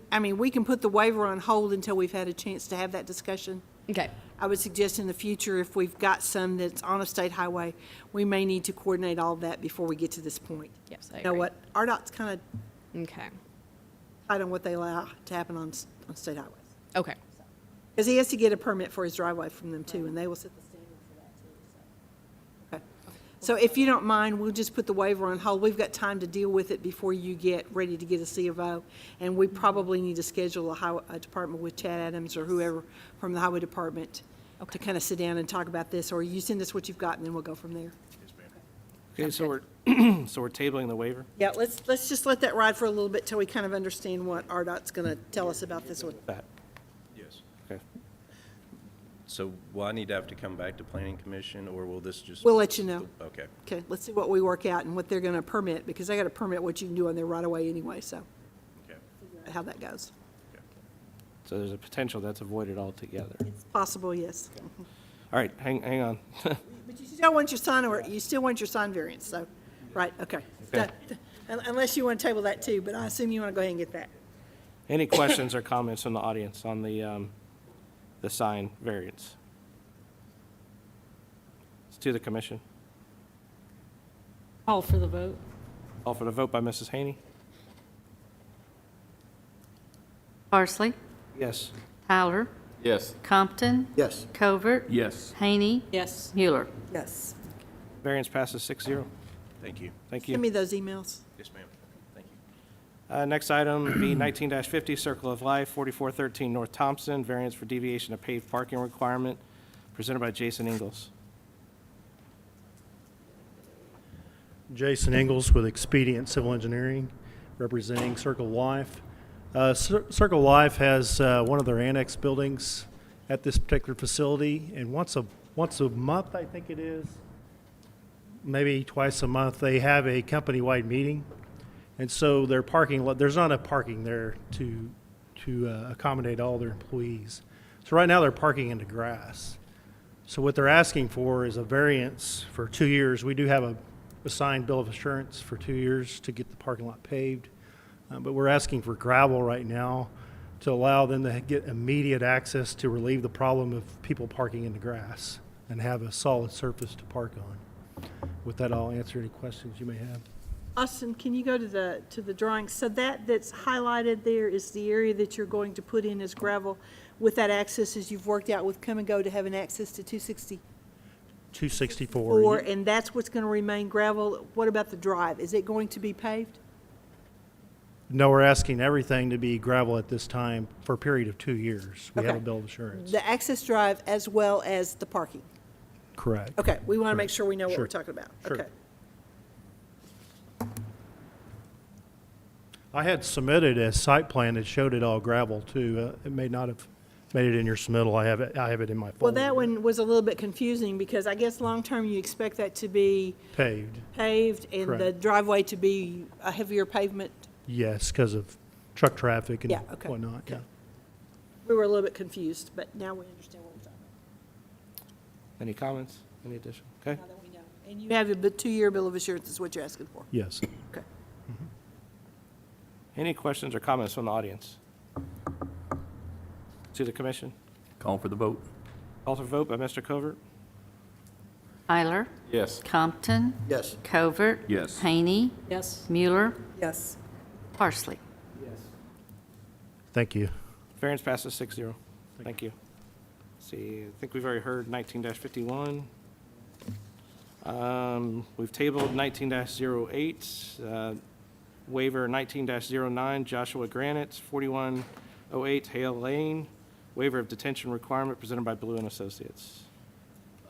can put the waiver on hold until we've had a chance to have that discussion. Okay. I would suggest in the future, if we've got some that's on a state highway, we may need to coordinate all of that before we get to this point. Yes, I You know agree. what, RDOT's kind of Okay. tight on what they allow to happen on state highways. Okay. Because he has to get a permit for his driveway from them too, and they will set the standard for that too, so. Okay. So if you don't mind, we'll just put the waiver on hold. We've got time to deal with it before you get ready to get a C of O. And we probably need to schedule a department with Chad Adams or whoever from the highway department to kind of sit down and talk about this, or you send us what you've got and then we'll go from there. Okay, so we're, so we're tabling the waiver? Yeah, let's just let that ride for a little bit till we kind of understand what RDOT's gonna tell us about this one. That. Yes. Okay. So will I need to have to come back to planning commission, or will this just? We'll let you know. Okay. Okay, let's see what we work out and what they're gonna permit, because they gotta permit what you can do on their right of way anyway, so. Okay. Figure out how that goes. So there's a potential that's avoided altogether. It's possible, yes. All right, hang on. But you still want your sign, or you still want your sign variance, so, right, okay. Okay. Unless you want to table that too, but I assume you want to go ahead and get that. Any questions or comments from the audience on the sign variance? It's to the commission. Call for the vote. Call for the vote by Mrs. Haney. Parsley? Yes. Tyler? Yes. Compton? Yes. Covert? Yes. Haney? Yes. Mueller? Yes. Variance passes 6-0. Thank you. Thank you. Send me those emails. Yes, ma'am. Thank you. Next item, B 19-50, Circle of Life, 4413 North Thompson, variance for deviation of paved parking requirement, presented by Jason Ingles. Jason Ingles with Expedient Civil Engineering, representing Circle Life. Circle Life has one of their annex buildings at this particular facility, and once a month, I think it is, maybe twice a month, they have a company-wide meeting. And so their parking lot, there's not enough parking there to accommodate all their employees. So right now they're parking in the grass. So what they're asking for is a variance for 2 years. We do have a signed bill of assurance for 2 years to get the parking lot paved. But we're asking for gravel right now to allow them to get immediate access to relieve the problem of people parking in the grass and have a solid surface to park on. With that, I'll answer any questions you may have. Austin, can you go to the drawing? So that's highlighted there is the area that you're going to put in as gravel with that access as you've worked out with Come and Go to have an access to 264. and that's what's going to remain gravel. What about the drive? Is it going to be paved? No, we're asking everything to be gravel at this time for a period of 2 years. We have a Okay. bill of assurance. The access drive as well as the parking? Correct. Okay, we want to make Correct. sure we know what Sure. we're talking about. Sure. Okay. I had submitted a site plan that showed it all gravel too. It may not have made it in your submittal. I have it in my folder. Well, that one was a little bit confusing because I guess long-term you expect that to be Paved. paved and the Correct. driveway to be a heavier pavement. Yes, because of truck traffic and Yeah, okay. whatnot. Yeah. We were a little bit confused, but now we understand what we're talking Any comments? Any addition? Okay. about. Now that we know. And you have a 2-year bill of assurance is what you're asking for. Yes. Okay. Any questions or comments from the audience? To the commission? Call for the vote. Call for vote by Mr. Covert. Tyler? Yes. Compton? Yes. Covert? Yes. Haney? Yes. Mueller? Yes. Parsley? Thank you. Variance passes 6-0. Thank you. See, I think we've already heard 19-51. We've tabled 19-08, waiver 19-09, Joshua Granite, 4108 Hale Lane, waiver of detention requirement presented by Blue and Associates.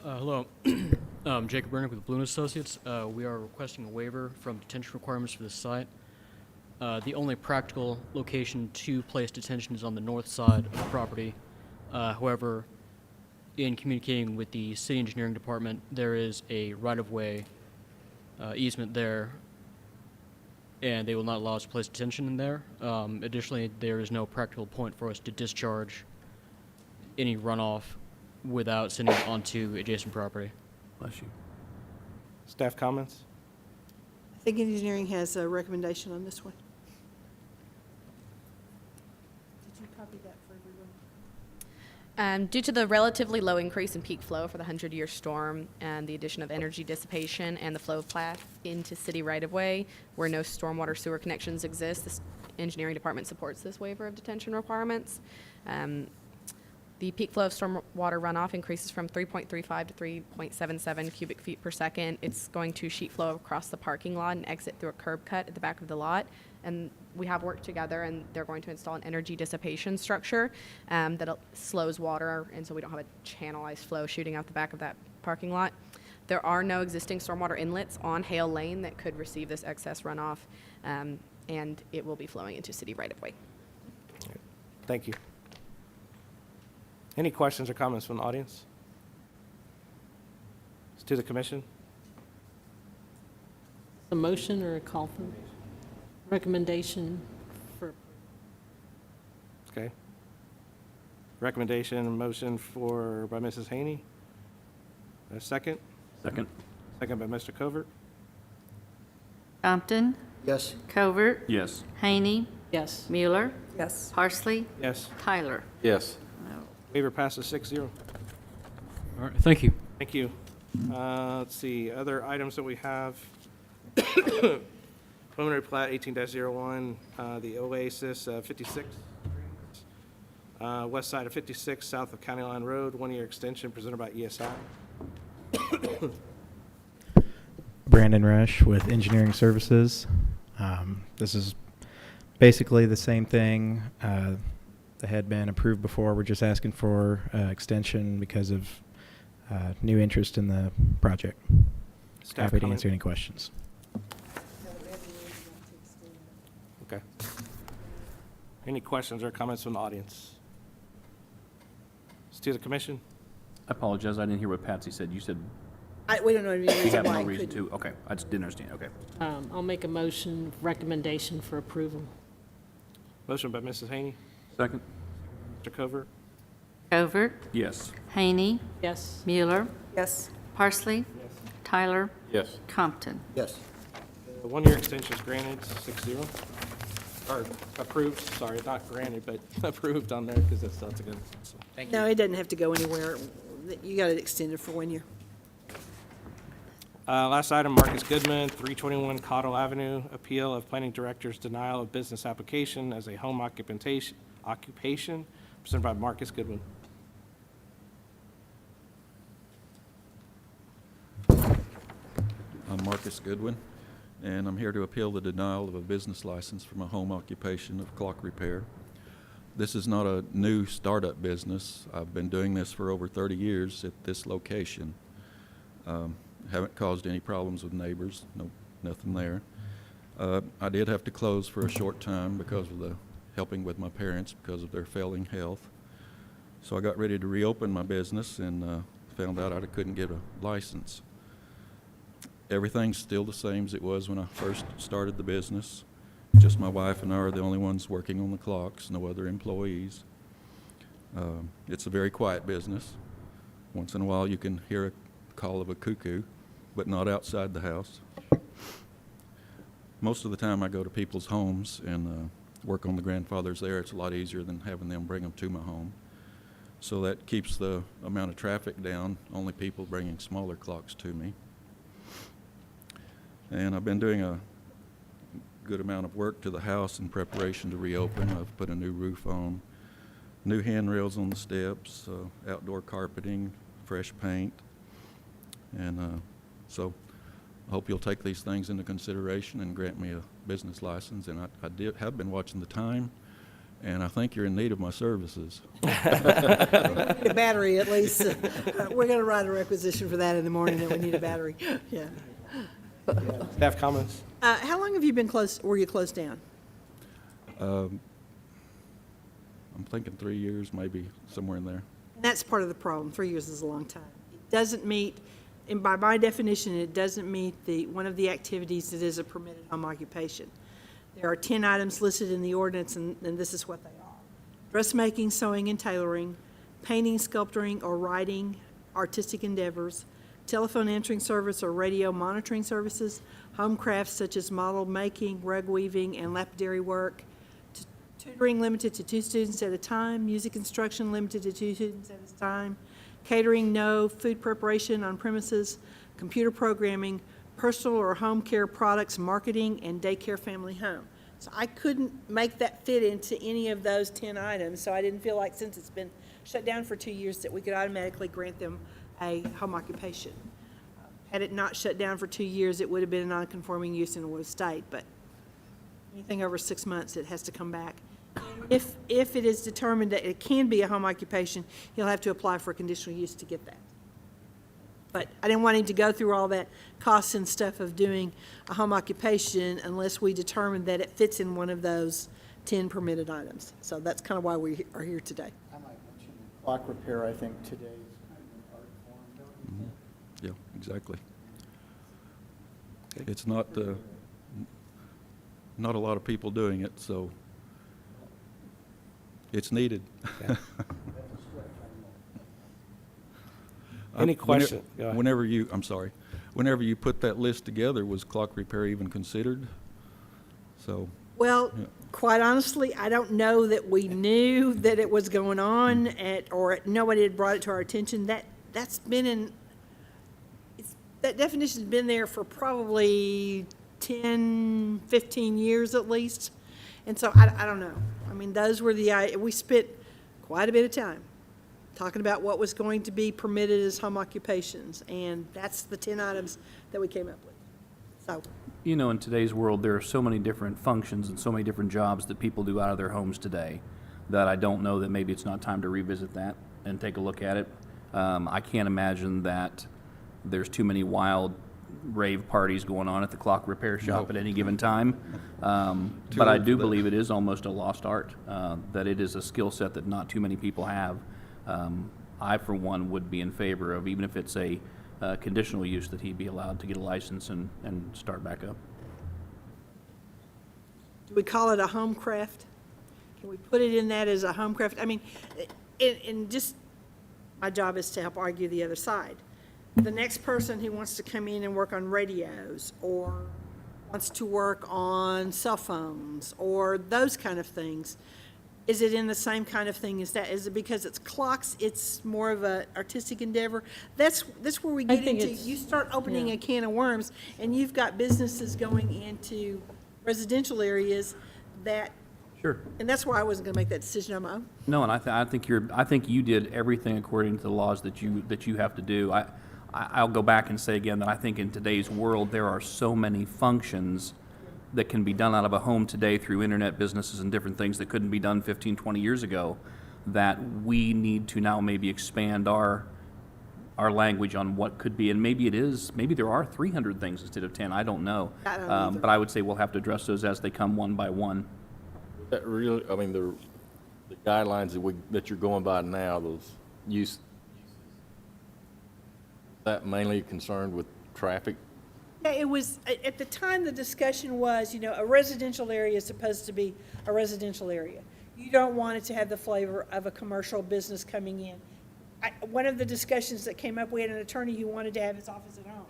Hello, Jacob Bernick with Blue and Associates. We are requesting a waiver from detention requirements for this site. The only practical location to place detention is on the north side of the property. However, in communicating with the city engineering department, there is a right-of-way easement there, and they will not allow us to place detention in there. Additionally, there is no practical point for us to discharge any runoff without sending it onto adjacent property. Bless you. Staff comments? I think engineering has a recommendation on this one. copy that for everyone? Due to the relatively low increase in peak flow for the 100-year storm and the addition of energy dissipation and the flow of plat into city right-of-way where no stormwater sewer connections exist, the engineering department supports this waiver of detention requirements. The peak flow of stormwater runoff increases from 3.35 to 3.77 cubic feet per second. It's going to sheet flow across the parking lot and exit through a curb cut at the back of the lot. And we have worked together, and they're going to install an energy dissipation structure that slows water, and so we don't have a channelized flow shooting out the back of that parking lot. There are no existing stormwater inlets on Hale Lane that could receive this excess runoff, and it will be flowing into city right-of-way. Thank you. Any questions or comments from the audience? To the commission? A motion or a call for recommendation for, Okay. Recommendation and motion by Mrs. Haney. A second? Second. Second by Mr. Covert. Compton. Yes. Covert. Yes. Haney. yes. Mueller. Yes. Parsley. Yes. Tyler. Yes. Waiver passes 6-0. All right, thank you. Thank you. Let's see, other items that we have. Preliminary plat 18-01, the Oasis 56. West side of 56, south of County Line Road, 1-year extension presented by ESI. Brandon Rush with Engineering Services. This is basically the same thing that had been approved before. We're just asking for extension because of new interest in the project. Staff Happy to comment? answer any questions. Okay. Any questions or comments from the audience? To the commission? I apologize, I didn't hear what Patsy said. You said We don't know any we reason have why no it reason couldn't. to. Okay, I just didn't understand. Okay. I'll make a motion, recommendation for approval. Motion by Mrs. Haney. Second. Mr. Covert. Covert. Yes. Haney. Yes. Mueller. Yes. Parsley. Tyler. Yes. Compton. Yes. The 1-year extension is granted, 6-0. Or approved, sorry, not granted, but approved on there because that's a good. So, thank you. No, it doesn't have to go anywhere. You got it extended for 1 year. Last item, Marcus Goodman, 321 Cottle Avenue, appeal of planning director's denial of business application as a home occupation, presented by Marcus Goodwin. I'm Marcus Goodwin, and I'm here to appeal the denial of a business license for my home occupation of clock repair. This is not a new startup business. I've been doing this for over 30 years at this location. Haven't caused any problems with neighbors, nothing there. I did have to close for a short time because of the helping with my parents because of their failing health. So I got ready to reopen my business and found out I couldn't get a license. Everything's still the same as it was when I first started the business. Just my wife and I are the only ones working on the clocks, no other employees. It's a very quiet business. Once in a while you can hear a call of a cuckoo, but not outside the house. Most of the time I go to people's homes and work on the grandfathers there. It's a lot easier than having them bring them to my home. So that keeps the amount of traffic down, only people bringing smaller clocks to me. And I've been doing a good amount of work to the house in preparation to reopen. I've put a new roof on, new handrails on the steps, outdoor carpeting, fresh paint. And so I hope you'll take these things into consideration and grant me a business license. And I have been watching the time, and I think you're in need of my services. Need a battery, at least. We're going to write a requisition for that in the morning, that we need a battery. Yeah. Staff comments? How long have you been were you closed down? I'm thinking 3 years, maybe somewhere in there. And that's part of the problem. 3 years is a long time. It doesn't meet, and by my definition, it doesn't meet one of the activities that is a permitted home occupation. There are 10 items listed in the ordinance, and this is what they are: dressmaking, sewing and tailoring, painting, sculpturing or writing, artistic endeavors, telephone answering service or radio monitoring services, home crafts such as model making, rug weaving, and lapidary work, tutoring limited to 2 students at a time, music instruction limited to 2 students at a time, catering no, food preparation on premises, computer programming, personal or home care products, marketing, and daycare family home. So I couldn't make that fit into any of those 10 items, so I didn't feel like since it's been shut down for 2 years that we could automatically grant them a home occupation. Had it not shut down for 2 years, it would have been a non-conforming use and it would have stayed, but anything over 6 months, it has to come back. If it is determined that it can be a home occupation, he'll have to apply for a conditional use to get that. But I didn't want him to go through all that costs and stuff of doing a home occupation unless we determined that it fits in one of those 10 permitted items. So that's kind of why we are here today. I might mention clock repair, I think today is kind of an art form, don't you think? Yeah, exactly. It's not, not a lot of people doing it, so it's needed. Any question? Go ahead. Whenever you put that list together, was clock repair even considered? So, Well, yeah. quite honestly, I don't know that we knew that it was going on or nobody had brought it to our attention. That's been that definition's been there for probably 10, 15 years at least. And so I don't know. I mean, those were we spent quite a bit of time talking about what was going to be permitted as home occupations, and that's the 10 items that we came up with. So, You know, in today's world, there are so many different functions and so many different jobs that people do out of their homes today that I don't know that maybe it's not time to revisit that and take a look at it. I can't imagine that there's too many wild rave parties going on at the clock repair shop at any given time. But I do believe it is almost a lost art, that it is a skill set that not too many people have. I, for one, would be in favor of, even if it's a conditional use, that he be allowed to get a license and start back up. do we call it a home craft? Can we put it in that as a home craft? I mean, and just, my job is to help argue the other side. The next person who wants to come in and work on radios or wants to work on cell phones or those kind of things, is it in the same kind of thing as that? Is it because it's clocks, it's more of an artistic endeavor? That's where we get think into, it's- you start opening yeah. a can of worms, and you've got businesses going into residential areas that, Sure. and that's why I wasn't gonna make that decision on my own. No, and I think you did everything according to the laws that you have to do. I'll go back and say again that I think in today's world, there are so many functions that can be done out of a home today through internet businesses and different things that couldn't be done 15, 20 years ago, that we need to now maybe expand our language on what could be. And maybe there are 300 things instead of 10, I don't know. I don't either. But I would say we'll have to address those as they come one by one. That really, I mean, the guidelines that you're going by now, those use, that mainly concerned with traffic? Yeah, it was, at the time, the discussion was, a residential area is supposed to be a residential area. You don't want it to have the flavor of a commercial business coming in. One of the discussions that came up, we had an attorney who wanted to have his office at home.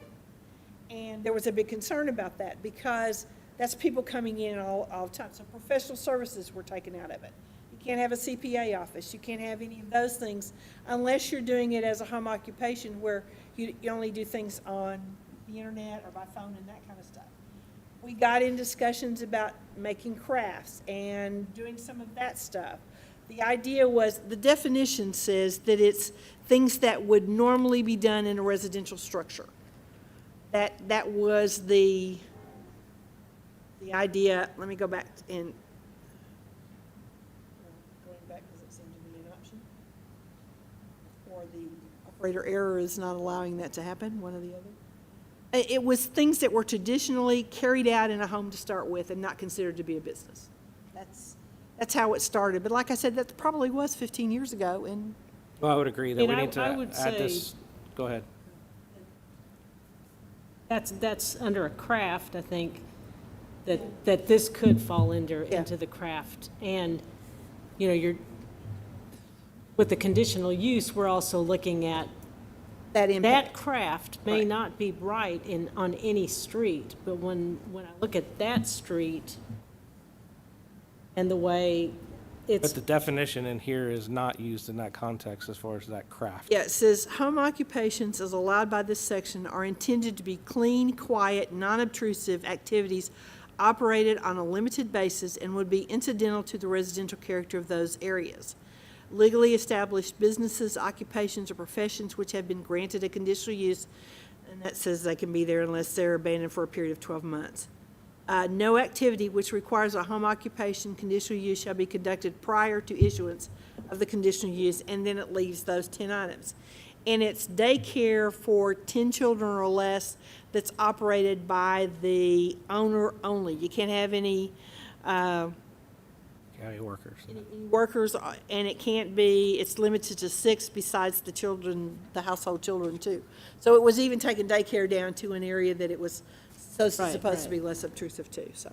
And there was a big concern about that because that's people coming in all the time. So professional services were taken out of it. You can't have a CPA office. You can't have any of those things unless you're doing it as a home occupation where you only do things on the internet or by phone and that kind of stuff. We got in discussions about making crafts and doing some of that stuff. The idea was, the definition says that it's things that would normally be done in a residential structure. That was the idea. Let me go back and going back because it seemed to be an option. Or the operator error is not allowing that to happen, one or the other. It was things that were traditionally carried out in a home to start with and not considered to be a business. That's how it started. But like I said, that probably was 15 years ago. And Well, I would agree that And we I- need to I would add this. say- Go ahead. That's under a craft, I think, that this could fall into the craft. And, you're, with the conditional use, we're also looking at that craft may not be right on any street, but when I look at that street, and the way it's, But the definition in here is not used in that context as far as that craft. Yeah, it says, home occupations as allowed by this section are intended to be clean, quiet, non-obtrusive activities operated on a limited basis and would be incidental to the residential character of those areas. Legally established businesses, occupations, or professions which have been granted a conditional use, and that says they can be there unless they're abandoned for a period of 12 months. No activity which requires a home occupation conditional use shall be conducted prior to issuance of the conditional use, and then it leaves those 10 items. And it's daycare for 10 children or less that's operated by the owner only. You can't have any County workers. workers, and it can't be, it's limited to 6 besides the children, the household children too. So it was even taking daycare down to an area that it was supposed to be less obtrusive too, so.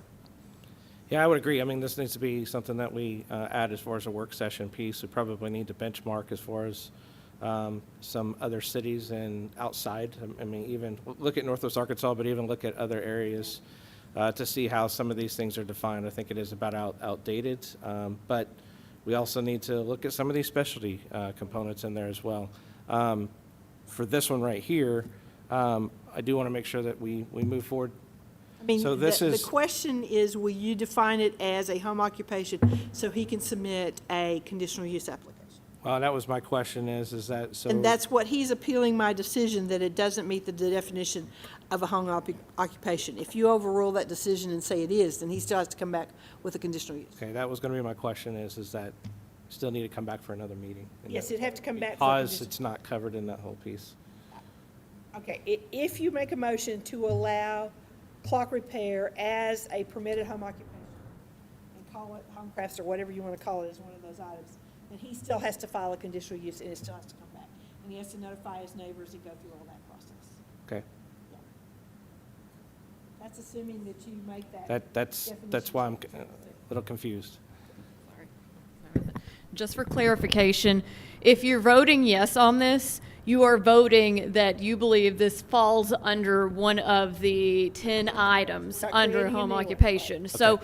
Yeah, I would agree. I mean, this needs to be something that we add as far as a work session piece. We probably need to benchmark as far as some other cities and outside. I mean, even look at Northwest Arkansas, but even look at other areas to see how some of these things are defined. I think it is about outdated, but we also need to look at some of these specialty components in there as well. For this one right here, I do want to make sure that we move forward. I mean, So this the is- question is, will you define it as a home occupation so he can submit a conditional use application? Well, that was my question is that so? And that's what he's appealing my decision, that it doesn't meet the definition of a home occupation. If you overrule that decision and say it is, then he still has to come back with a conditional use. Okay, that was going to be my question is that still need to come back for another meeting? And Yes, that- it'd have to come back for a Because condition- it's not covered in that whole piece. Okay, if you make a motion to allow clock repair as a permitted home occupation, and call it home crafts or whatever you want to call it as one of those items, then he still has to file a conditional use and it still has to come back. And he has to notify his neighbors and go through all that process. Okay, That's assuming that you make that. that's why I'm a little confused. Just for clarification, if you're voting yes on this, you are voting that you believe this falls under one of the 10 items Not under creating a home new one. occupation. So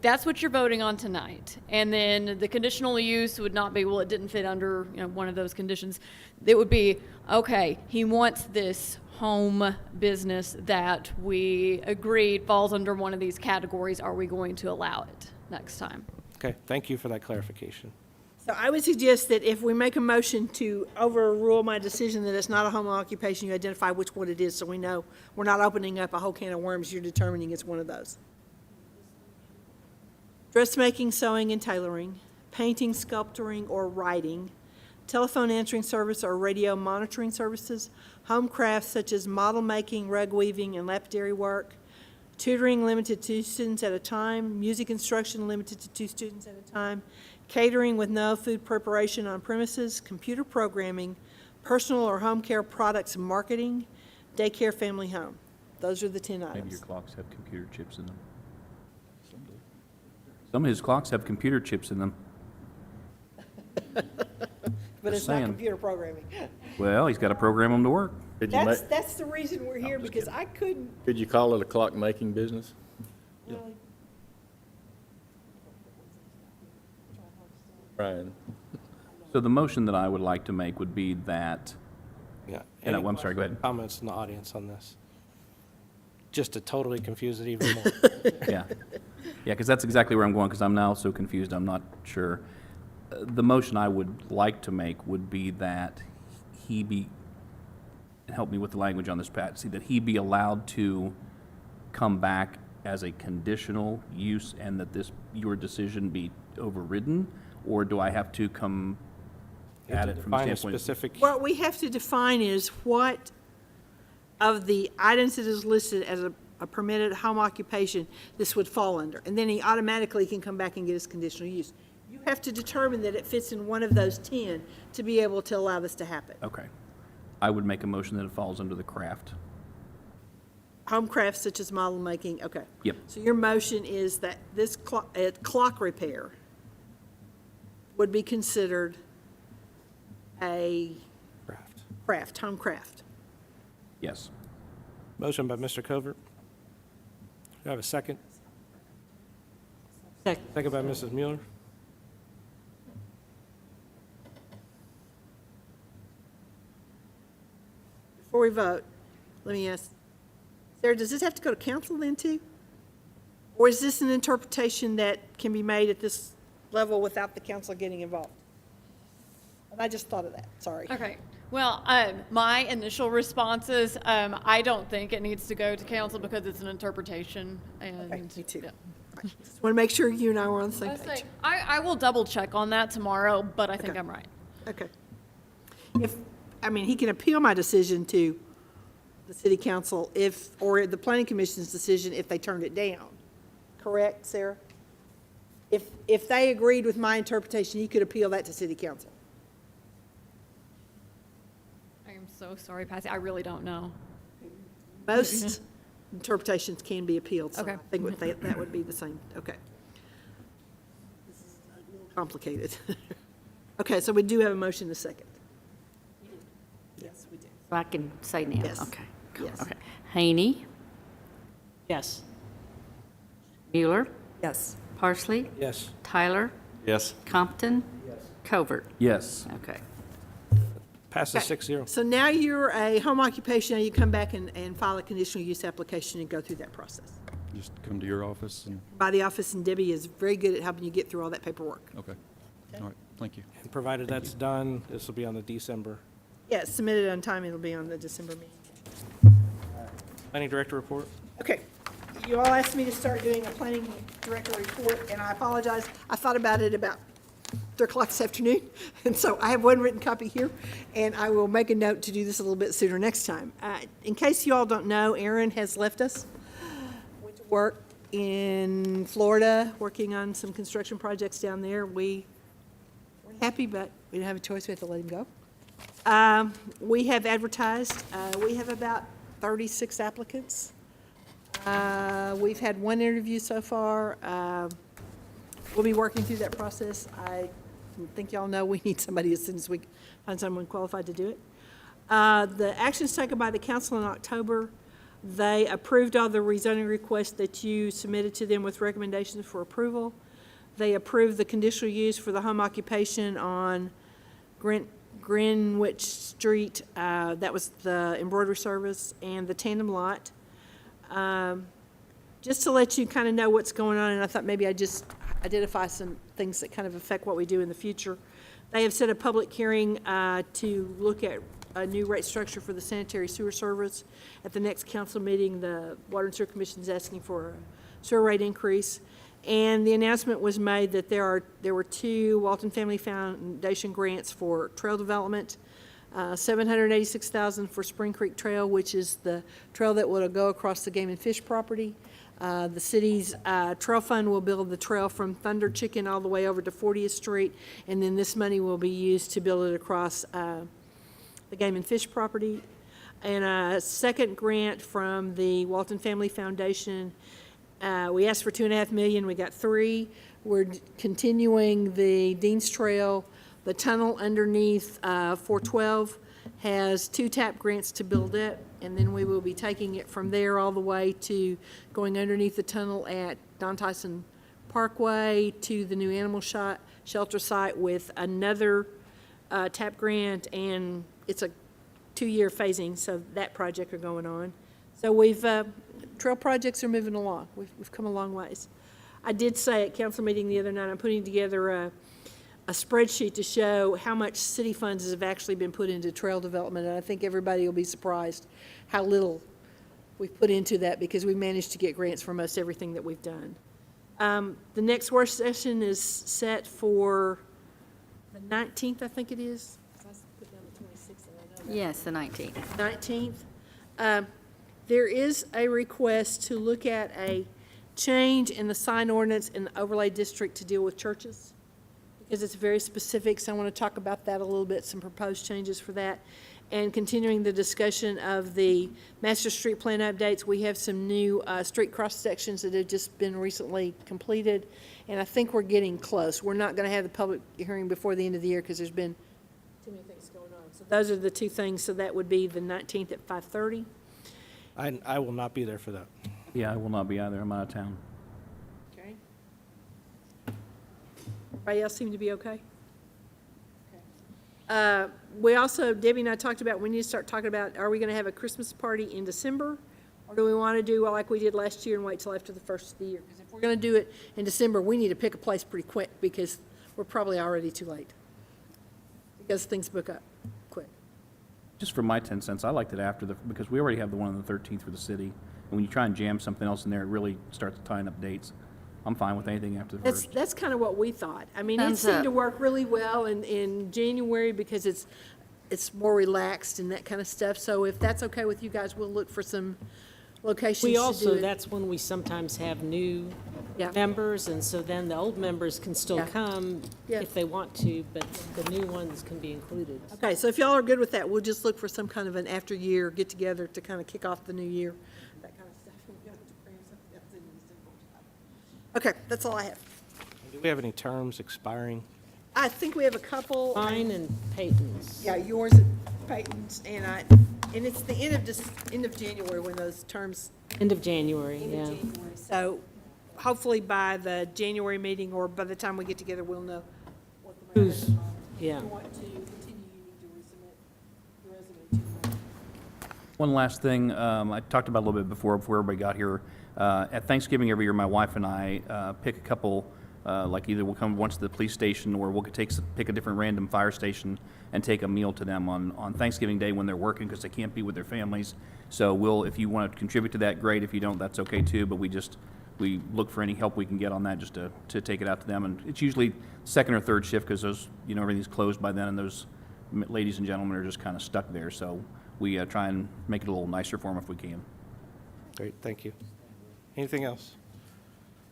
that's what you're voting on tonight. And then the conditional use would not be, well, it didn't fit under, one of those conditions. It would be, okay, he wants this home business that we agreed falls under one of these categories. Are we going to allow it next time? Okay, thank you for that clarification. So I would suggest that if we make a motion to overrule my decision that it's not a home occupation, you identify which one it is so we know we're not opening up a whole can of worms. You're determining it's one of those. Dressmaking, sewing, and tailoring, painting, sculpturing, or writing, telephone answering service or radio monitoring services, home crafts such as model making, rug weaving, and lapidary work, tutoring limited to 2 students at a time, music instruction limited to 2 students at a time, catering with no food preparation on premises, computer programming, personal or home care products and marketing, daycare, family home. Those are the 10 Maybe your items. clocks have computer chips in them. Some of his clocks have computer chips in them. But it's Just not saying. computer programming. Well, he's got to program them to work. Could you make, That's the reason we're here, because I couldn't, could you call it a clock-making business? really, Brian? So the motion that I would like to make would be that, Yeah. And Any I'm sorry, go ahead. Comments in the audience on this? Just to totally confuse it even more. yeah. Yeah, because that's exactly where I'm going, because I'm now so confused, I'm not sure. The motion I would like to make would be that he be, and help me with the language on this, Pat, see, that he be allowed to come back as a conditional use and that your decision be overridden? Or do I have to come at it from the Define a standpoint? specific, what we have to define is what of the items that is listed as a permitted home occupation this would fall under. And then he automatically can come back and get his conditional use. You have to determine that it fits in one of those 10 to be able to allow this to happen. Okay. I would make a motion that it falls under the craft. Home crafts such as model making, okay. Yep. So your motion is that this clock repair would be considered a craft. home craft. Yes. Motion by Mr. Covert. Do I have a second? Second by Mrs. Mueller. Before we vote, let me ask, Sarah, does this have to go to council then too? Or is this an interpretation that can be made at this level without the council getting involved? And I just thought of that, sorry. Okay. Well, my initial response is, I don't think it needs to go to council because it's an interpretation and. Okay, me too. Yeah. Just want to make sure you and I were on the same I was page. like, I will double check on that tomorrow, but I think Okay. I'm right. Okay. He can appeal my decision to the city council or the planning commission's decision if they turned it down. Correct, Sarah? If they agreed with my interpretation, you could appeal that to city council. I am so sorry, Patsy. I really don't know. Most interpretations can be appealed, so Okay. I think that would be the same. Okay. This is a little complicated. Okay, so we do have a motion in a second. Yes, we do. I can say now? Yes. Okay. Yes. Okay. Haney, Yes. Mueller, Yes. Parsley, Yes. Tyler, Yes. Compton, Covert. Yes. Okay. Passes 6-0. So now you're a home occupation, now you come back and file a conditional use application and go through that process. Just come to your office and, By the office, and Debbie is very good at helping you get through all that paperwork. okay. All right, thank you. And provided that's done, this will be on the December. Yeah, it's submitted on time, it'll be on the December meeting. Planning Director report. Okay, you all asked me to start doing a planning director report, and I apologize. I thought about it about 3 o'clock this afternoon, and so I have one written copy here, and I will make a note to do this a little bit sooner next time. In case you all don't know, Aaron has left us, went to work in Florida, working on some construction projects down there. We were happy, but we didn't have a choice, we had to let him go. We have advertised, we have about 36 applicants. We've had 1 interview so far. We'll be working through that process. I think y'all know we need somebody as soon as we find someone qualified to do it. The actions taken by the council in October, they approved all the rezoning requests that you submitted to them with recommendations for approval. They approved the conditional use for the home occupation on Greenwich Street, that was the embroidery service, and the tandem lot. Just to let you kind of know what's going on, and I thought maybe I'd just identify some things that kind of affect what we do in the future. They have set a public hearing to look at a new rate structure for the sanitary sewer service. At the next council meeting, the Water and Sewer Commission is asking for a sewer rate increase. And the announcement was made that there were 2 Walton Family Foundation grants for trail development, $786,000 for Spring Creek Trail, which is the trail that will go across the Game and Fish property. The city's trail fund will build the trail from Thunder Chicken all the way over to 40th Street, and then this money will be used to build it across the Game and Fish property. And a second grant from the Walton Family Foundation. We asked for $2.5 million, we got 3. We're continuing the Dean's Trail. The tunnel underneath 412 has 2 TAP grants to build it, and then we will be taking it from there all the way to going underneath the tunnel at Don Tyson Parkway to the new animal shelter site with another TAP grant, and it's a 2-year phasing, so that project are going on. So we've, trail projects are moving along. We've come a long ways. I did say at council meeting the other night, I'm putting together a spreadsheet to show how much city funds have actually been put into trail development, and I think everybody will be surprised how little we've put into that because we managed to get grants for most everything that we've done. The next work session is set for the 19th, I think it is. I put down the 26th, and I know that. Yes, the 19th. 19th. There is a request to look at a change in the sign ordinance in the overlay district to deal with churches, because it's very specific, so I want to talk about that a little bit, some proposed changes for that. And continuing the discussion of the master street plan updates, we have some new street cross sections that have just been recently completed, and I think we're getting close. We're not going to have the public hearing before the end of the year because there's been too many things going on. So those are the 2 things, so that would be the 19th at 5:30. I will not be there for that. Yeah, I will not be either. I'm out of town. Okay. Everybody else seem to be okay? We also, Debbie and I talked about, we need to start talking about, are we going to have a Christmas party in December? Or do we want to do like we did last year and wait till after the first of the year? Because if we're going to do it in December, we need to pick a place pretty quick because we're probably already too late. Because things book up quick. Just for my 10 cents, I liked it after because we already have the one on the 13th for the city. And when you try and jam something else in there, it really starts tying up dates. I'm fine with anything after the first. That's kind of what we thought. I mean, it Thumbs seemed up. to work really well in January because it's more relaxed and that kind of stuff. So if that's okay with you guys, we'll look for some locations to We do also, it. that's when we sometimes have new Yeah. members, and so then the old members can still Yeah. come Yeah. if they want to, but the new ones can be included. Okay, so if y'all are good with that, we'll just look for some kind of an after-year get-together to kind of kick off the new year, that kind of stuff. We don't have to cram something else in December. Okay, that's all I have. Do we have any terms expiring? I think we have a couple. Mine and Peyton's. Yeah, yours and Peyton's, and it's the end of January when those terms. End of January, End yeah. of January. So hopefully by the January meeting or by the time we get together, we'll know what the matter is. Yeah. If you want to continue, you need to resubmit your resume to me. One last thing, I talked about a little bit before everybody got here. At Thanksgiving every year, my wife and I pick a couple, like either we'll come once to the police station or we'll pick a different random fire station and take a meal to them on Thanksgiving Day when they're working because they can't be with their families. So if you want to contribute to that, great. If you don't, that's okay too. But we look for any help we can get on that just to take it out to them. And it's usually second or third shift because those, everything's closed by then and those ladies and gentlemen are just kind of stuck there. So we try and make it a little nicer for them if we can. Great, thank you. Anything else?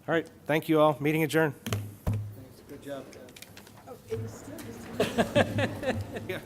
All right, thank you all. Meeting adjourned. Good job. Oh, it was still just. Yeah.